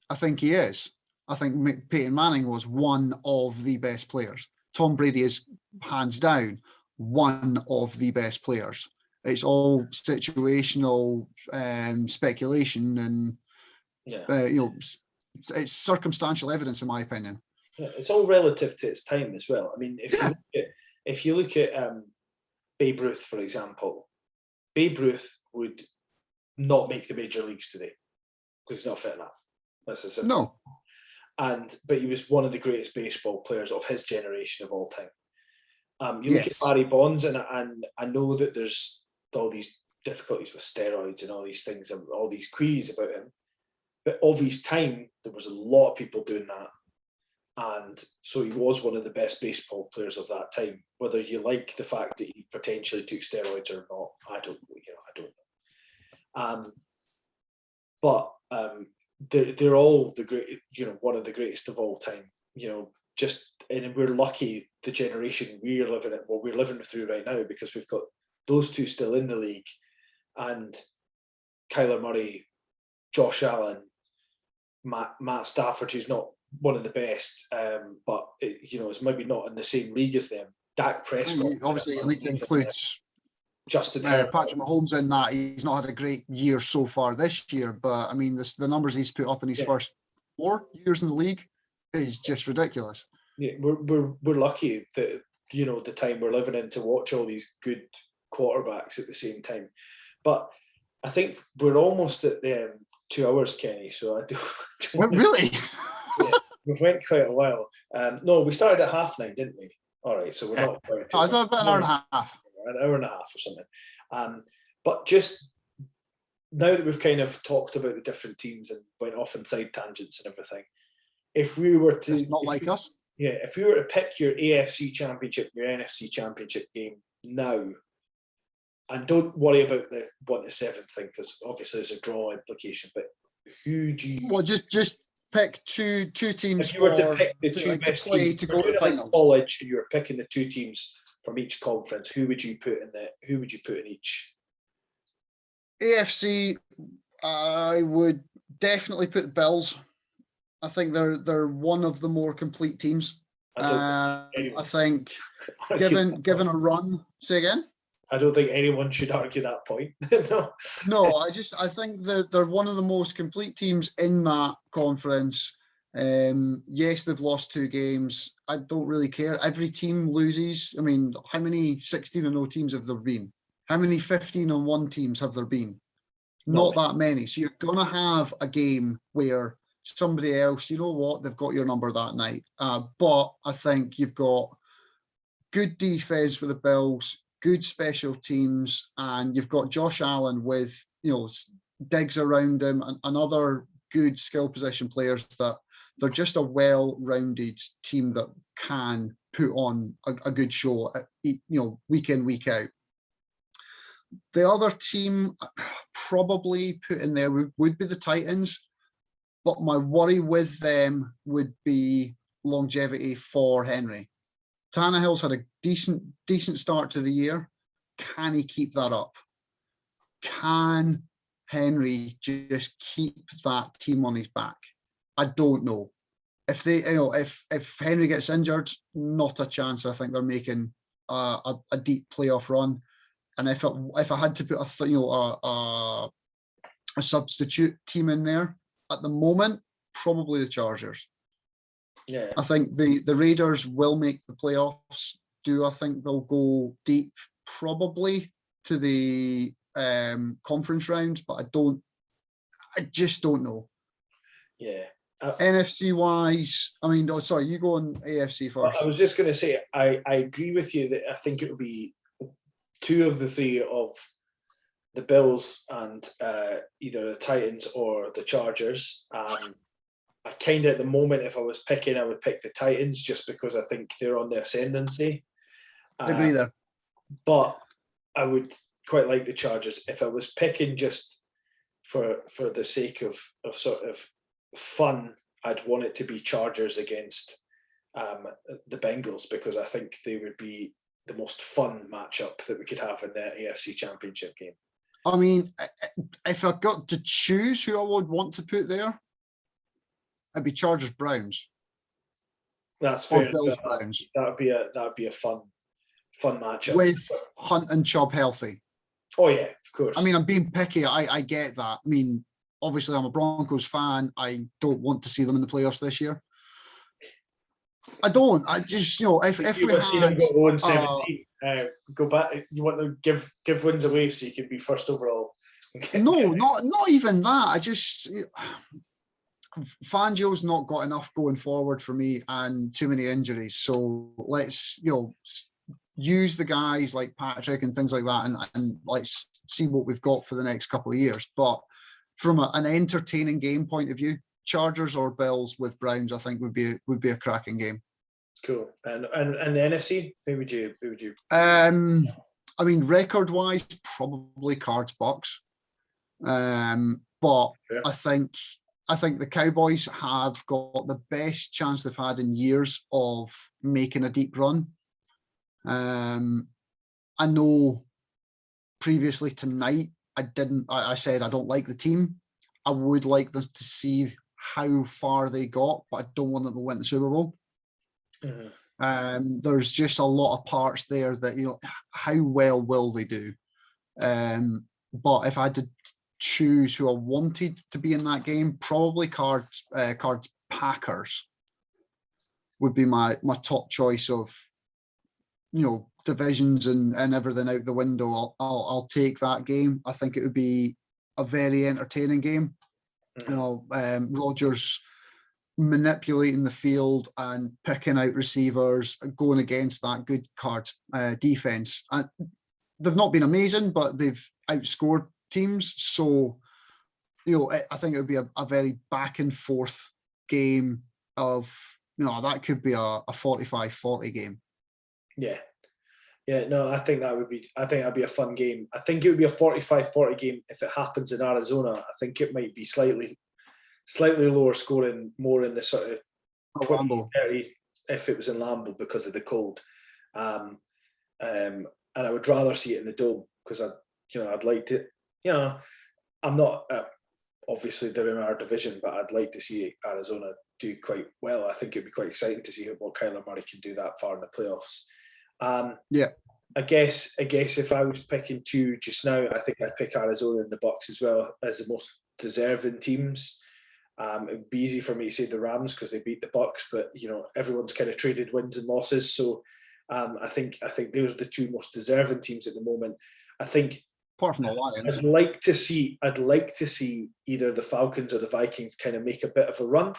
I think he is. I think Peyton Manning was one of the best players. Tom Brady is hands down one of the best players. It's all situational speculation, and it's circumstantial evidence, in my opinion. Yeah, it's all relative to its time as well. I mean, if you look at Babe Ruth, for example, Babe Ruth would not make the major leagues today because he's not fit enough. That's the simple. No. but he was one of the greatest baseball players of his generation of all time. You look Yes. at Barry Bonds, and I know that there's all these difficulties with steroids and all these things and all these queries about him. But of his time, there was a lot of people doing that. And so he was one of the best baseball players of that time. Whether you like the fact that he potentially took steroids or not, I don't know. But they're all the great, one of the greatest of all time. And we're lucky the generation we're living through right now, because we've got those two still in the league, and Kyler Murray, Josh Allen, Matt Stafford, who's not one of the best, but is maybe not in the same league as them. Dak Prescott. Obviously, you need to include Justin Patrick Mahomes in that. He's not had a great year so far this year, but I mean, the numbers he's put up in his first 4 years in the league is just ridiculous. Yeah, we're lucky that the time we're living in to watch all these good quarterbacks at the same time. But I think we're almost at the 2 hours, Kenny. So I do. What, really? Yeah, we've went quite a while. No, we started at 9:30, didn't we? All right, so we're not quite. It's about an hour and a half. An hour and a half or something. But just now that we've kind of talked about the different teams and went off on side tangents and everything, if we were to, it's not like us. Yeah, if we were to pick your AFC Championship, your NFC Championship game now, and don't worry about the 1 to 7 thing, because obviously there's a draw implication. But who do you? Well, just pick two teams. If you were to pick the two best to play teams, to go to the finals, college, and you were picking the 2 teams from each conference, who would you put in each? AFC, I would definitely put the Bills. I think they're one of the more complete teams. I think given a run. Say again. I don't think anyone should argue that point. No, I think they're one of the most complete teams in that conference. Yes, they've lost 2 games. I don't really care. Every team loses. I mean, how many 16-0 teams have there been? How many 15-1 teams have there been? Not that many. So you're going to have a game where somebody else, they've got your number that night. But I think you've got good defense with the Bills, good special teams, and you've got Josh Allen with, Diggs around him and other good skill position players that they're just a well-rounded team that can put on a good show, week in, week out. The other team probably put in there would be the Titans, but my worry with them would be longevity for Henry. Tannehill's had a decent start to the year. Can he keep that up? Can Henry just keep that team on his back? I don't know. If if Henry gets injured, not a chance. I think they're making a deep playoff run. And if I had to put a substitute team in there at the moment, probably the Chargers. Yeah, I think the Raiders will make the playoffs. I think they'll go deep, probably to the conference round, but I just don't know. Yeah. NFC wise, you go on AFC first. I was just going to say, I agree with you that I think it will be 2 of the 3 of the Bills and either the Titans or the Chargers. I kind of, at the moment, if I was picking, I would pick the Titans just because I think they're on the ascendancy. I agree there. But I would quite like the Chargers. If I was picking just for the sake of sort of fun, I'd want it to be Chargers against the Bengals, because I think they would be the most fun matchup that we could have in the AFC Championship game. I mean, if I got to choose who I would want to put there, it'd be Chargers Browns. That's fair. Or Bills Browns. That'd be a fun matchup with Hunt and Chubb healthy. Oh yeah, of course. I mean, I'm being picky. I get that. I mean, obviously, I'm a Broncos fan. I don't want to see them in the playoffs this year. I don't. I just, if we had go back. You want to give wins away so you can be first overall. No, not even that. Fangio's not got enough going forward for me, and too many injuries. So let's use the guys like Patrick and things like that, and let's see what we've got for the next couple of years. But from an entertaining game point of view, Chargers or Bills with Browns, I think would be a cracking game. Cool. And the NFC, who would you? I mean, record-wise, probably Cards Bucks. But yeah. I think the Cowboys have got the best chance they've had in years of making a deep run. I know previously tonight I said I don't like the team. I would like them to see how far they got, but I don't want them to win the Super Bowl. Mm-hmm. There's just a lot of parts there that, how well will they do? But if I had to choose who I wanted to be in that game, probably Cards Packers would be my top choice of, divisions and everything out the window. I'll take that game. I think it would be a very entertaining game. Rodgers manipulating the field and picking out receivers, going against that good Cards defense. And they've not been amazing, but they've outscored teams. So, I think it would be a very back and forth game of, that could be a 45-40 game. Yeah. Yeah, no, I think that'd be a fun game. I think it would be a 45-40 game if it happens in Arizona. I think it might be slightly lower scoring, more in the sort of 20-30 if it was in Lambeau because of the cold. And I would rather see it in the Dome because I'd like to, I'm not obviously they're in our division, but I'd like to see Arizona do quite well. I think it'd be quite exciting to see what Kyler Murray can do that far in the playoffs. I guess if I was picking two just now, I think I'd pick Arizona and the Bucks as well as the most deserving teams. It'd be easy for me to say the Rams because they beat the Bucks, but everyone's kind of traded wins and losses. So I think those are the two most deserving teams at the moment. I think apart from the Lions, I'd like to see either the Falcons or the Vikings kind of make a bit of a run,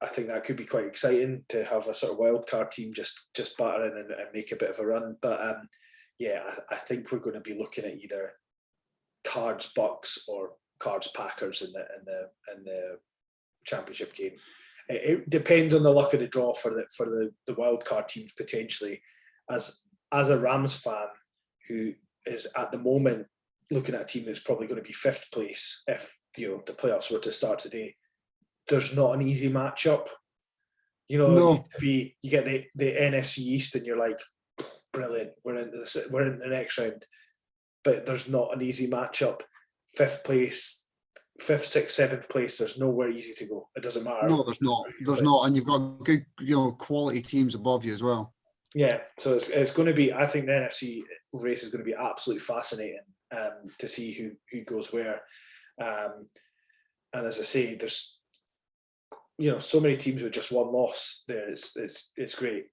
I think that could be quite exciting to have a sort of wild card team just batter in and make a bit of a run. But I think we're going to be looking at either Cards Bucks or Cards Packers in the championship game. It depends on the luck of the draw for the wild card teams potentially. As a Rams fan who is at the moment looking at a team that's probably going to be fifth place if the playoffs were to start today, there's not an easy matchup. No. You get the NFC East and you're like, brilliant, we're in the next round. But there's not an easy matchup. Fifth place, 5th, 6th, 7th place, there's nowhere easy to go. It doesn't matter. No, there's not. There's not. And you've got good, quality teams above you as well. Yeah, so it's going to be, I think the NFC race is going to be absolutely fascinating to see who goes where. And as I say, there's so many teams with just one loss there. It's great.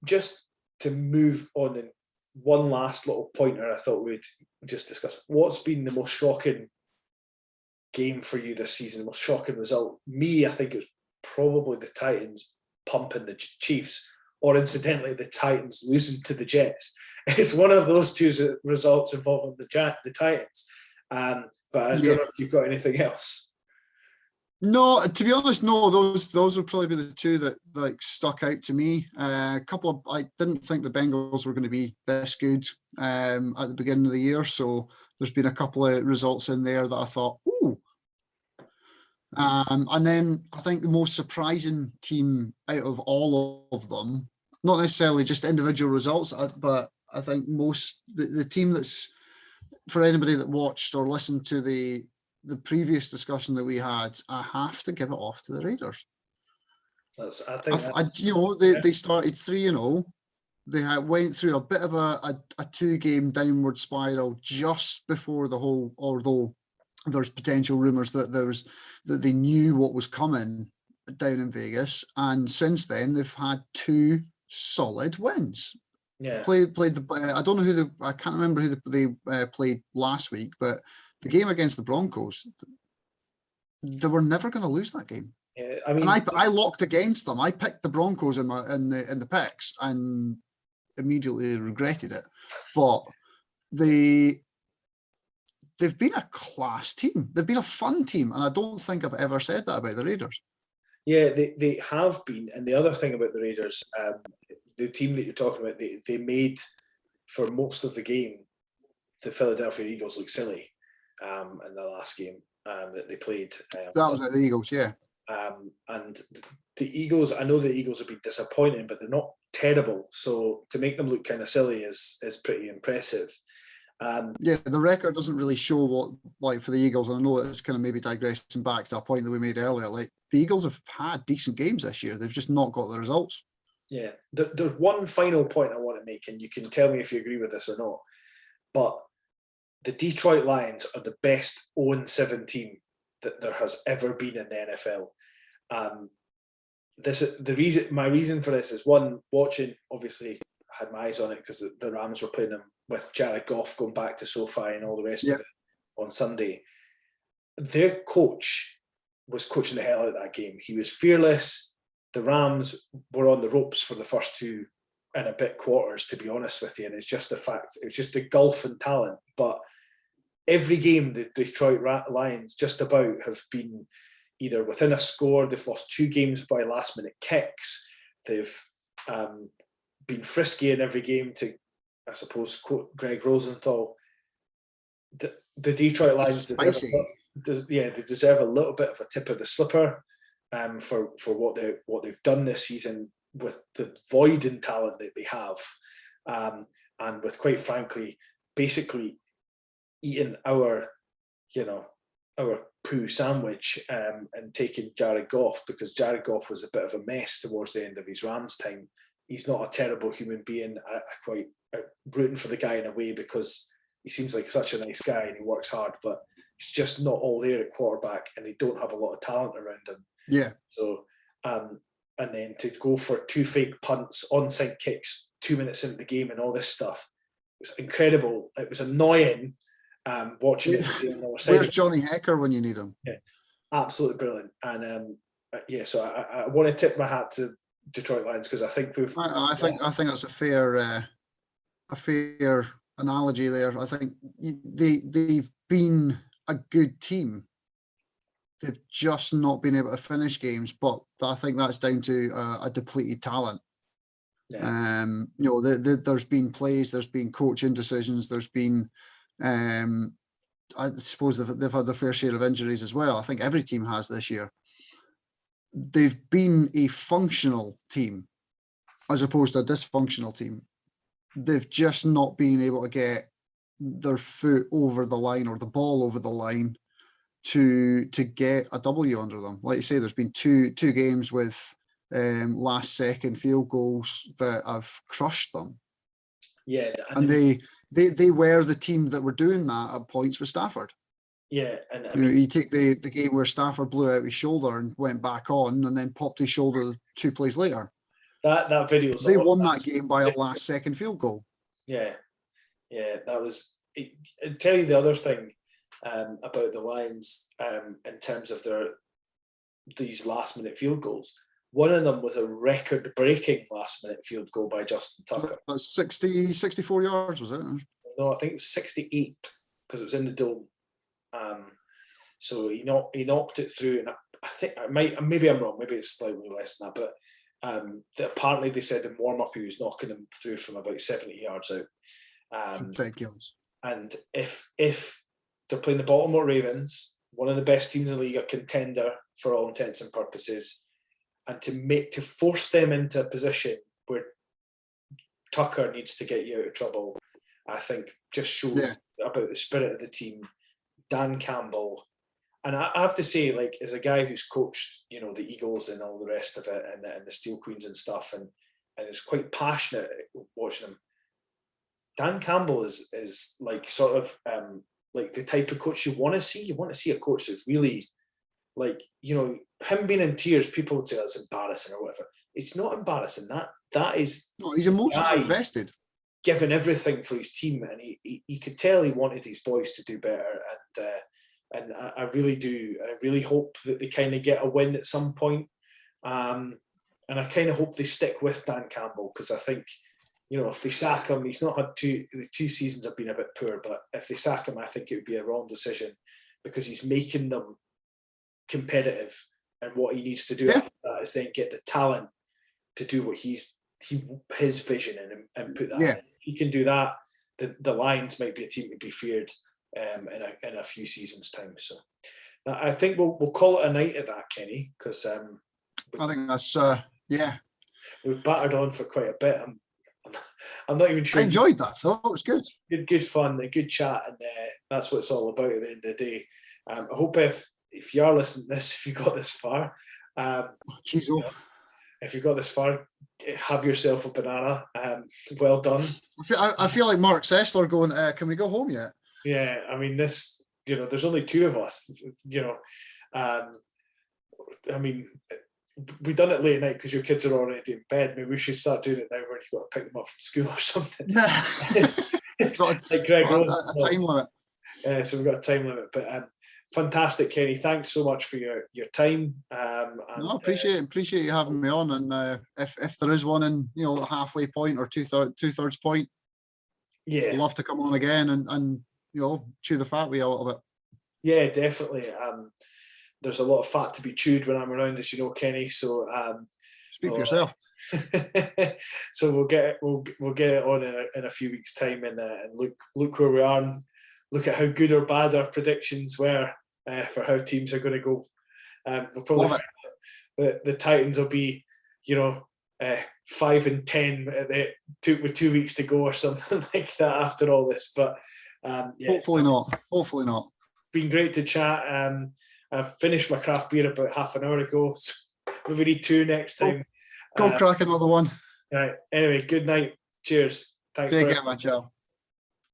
Just to move on, and one last little pointer I thought we'd just discuss. What's been the most shocking game for you this season? The most shocking result? Me, I think it was probably the Titans pumping the Chiefs, or incidentally, the Titans losing to the Jets. It's one of those two results involving the Titans. But I don't know if you've got anything else. No, to be honest, no. Those would probably be the two that stuck out to me. I didn't think the Bengals were going to be this good at the beginning of the year. So there's been a couple of results in there that I thought, ooh. And then I think the most surprising team out of all of them, not necessarily just individual results, but I think the team that's, for anybody that watched or listened to the previous discussion that we had, I have to give it off to the Raiders. They started 3-0. They went through a bit of a 2-game downward spiral just before the whole, although there's potential rumours that they knew what was coming down in Vegas. And since then, they've had 2 solid wins. Yeah. Played the. I don't know who I can't remember who they played last week, but the game against the Broncos, they were never going to lose that game. Yeah, I mean, and I locked against them. I picked the Broncos in the picks and immediately regretted it. But they've been a class team. They've been a fun team, and I don't think I've ever said that about the Raiders. Yeah, they have been. And the other thing about the Raiders, the team that you're talking about, they made, for most of the game, the Philadelphia Eagles look silly in the last game that they played. That was at the Eagles, yeah. And the Eagles, I know the Eagles have been disappointing, but they're not terrible. So to make them look kind of silly is pretty impressive. Yeah, the record doesn't really show what, like, for the Eagles, and I know it's kind of maybe digressing back to a point that we made earlier. Like, the Eagles have had decent games this year. They've just not got the results. Yeah. There's one final point I want to make, and you can tell me if you agree with this or not. But the Detroit Lions are the best 0-7 team that there has ever been in the NFL. My reason for this is, one, watching, obviously I had my eyes on it because the Rams were playing them with Jared Goff going back to SoFi and all the rest of it on Sunday. Their coach was coaching the hell out of that game. He was fearless. The Rams were on the ropes for the first 2 and a bit quarters, to be honest with you. And it's just the fact, it's just the gulf in talent. But every game, the Detroit Lions just about have been either within a score. They've lost 2 games by last-minute kicks. They've been frisky in every game, to, I suppose, quote Greg Rosenthal. The Detroit Lions they deserve a little bit of a tip of the slipper for what they've done this season with the void in talent that they have, and with, quite frankly, basically eating our poo sandwich and taking Jared Goff, because Jared Goff was a bit of a mess towards the end of his Rams time. He's not a terrible human being. I quite rooting for the guy in a way, because he seems like such a nice guy and he works hard, but he's just not all there at quarterback, and they don't have a lot of talent around him. Yeah. So, and then to go for 2 fake punts, onside kicks 2 minutes into the game and all this stuff, it was incredible. It was annoying watching it. Where's Johnny Hecker when you need him? Yeah, absolutely brilliant. And so I want to tip my hat to Detroit Lions, because I think I think that's a fair analogy there. I think they've been a good team. They've just not been able to finish games, but I think that's down to a depleted talent. Yeah. There's been plays, there's been coaching decisions, there's been, I suppose they've had their fair share of injuries as well. I think every team has this year. They've been a functional team as opposed to a dysfunctional team. They've just not been able to get their foot over the line or the ball over the line to get a W under them. Like you say, there's been two games with last second field goals that have crushed them. Yeah, and they were the team that were doing that at points with Stafford. Yeah, and you take the game where Stafford blew out his shoulder and went back on, and then popped his shoulder 2 plays later. That video. They won that game by a last second field goal. Yeah, that was. I'll tell you the other thing about the Lions in terms of these last minute field goals. One of them was a record-breaking last-minute field goal by Justin Tucker. That's 64 yards, was it? No, I think it was 68, because it was in the dome. So he knocked it through, and I think maybe I'm wrong. Maybe it's slightly less than that, but apparently they said in warm-up he was knocking them through from about 70 yards out. Ridiculous. And if they're playing the Baltimore Ravens, one of the best teams in the league, a contender for all intents and purposes, and to force them into a position where Tucker needs to get you out of trouble, I think just shows about the spirit of the team. Dan Campbell, and I have to say, like, as a guy who's coached, the Eagles and all the rest of it, and the Steel Queens and stuff, and is quite passionate watching them. Dan Campbell is like sort of like the type of coach you want to see. You want to see a coach that's really, like, him being in tears, people would say that's embarrassing or whatever. It's not embarrassing. That is. No, he's emotionally invested. given everything for his team, and he could tell he wanted his boys to do better. And I really do. I really hope that they kind of get a win at some point. And I kind of hope they stick with Dan Campbell, because I think, if they sack him, he's not had the 2 seasons have been a bit poor, but if they sack him, I think it would be a wrong decision, because he's making them competitive. And what he needs to do after that is then get the talent to do what his vision and put that in. If he can do that, the Lions might be a team to be feared in a few seasons' time. So I think we'll call it a night at that, Kenny, because I think that's we've battered on for quite a bit. I'm not even sure. I enjoyed that, though. It was good. Good fun, a good chat, and that's what it's all about at the end of the day. I hope if you are listening to this, if you got this far, if you got this far, have yourself a banana. Well done. I feel like Mark Sessler going, can we go home yet? Yeah, I mean, this, there's only 2 of us. I mean, we done it late at night because your kids are already in bed. Maybe we should start doing it now when you've got to pick them up from school or something. Like Greg a time limit. So we've got a time limit. But fantastic, Kenny. Thanks so much for your time. Appreciate you having me on. And if there is one in a halfway point or two-thirds point, I'd love to come on again and chew the fat with you a little bit. Yeah, definitely. There's a lot of fat to be chewed when I'm around, as you know, Kenny. So speak for yourself. So we'll get it on in a few weeks' time, and look where we are, and look at how good or bad our predictions were for how teams are going to go. We'll probably the Titans will be 5-10 with 2 weeks to go or something like that after all this. But hopefully not. Been great to chat. I've finished my craft beer about half an hour ago, so we need 2 next time. Go crack another one. All right. Anyway, good night. Cheers. Thanks. Take care, my child.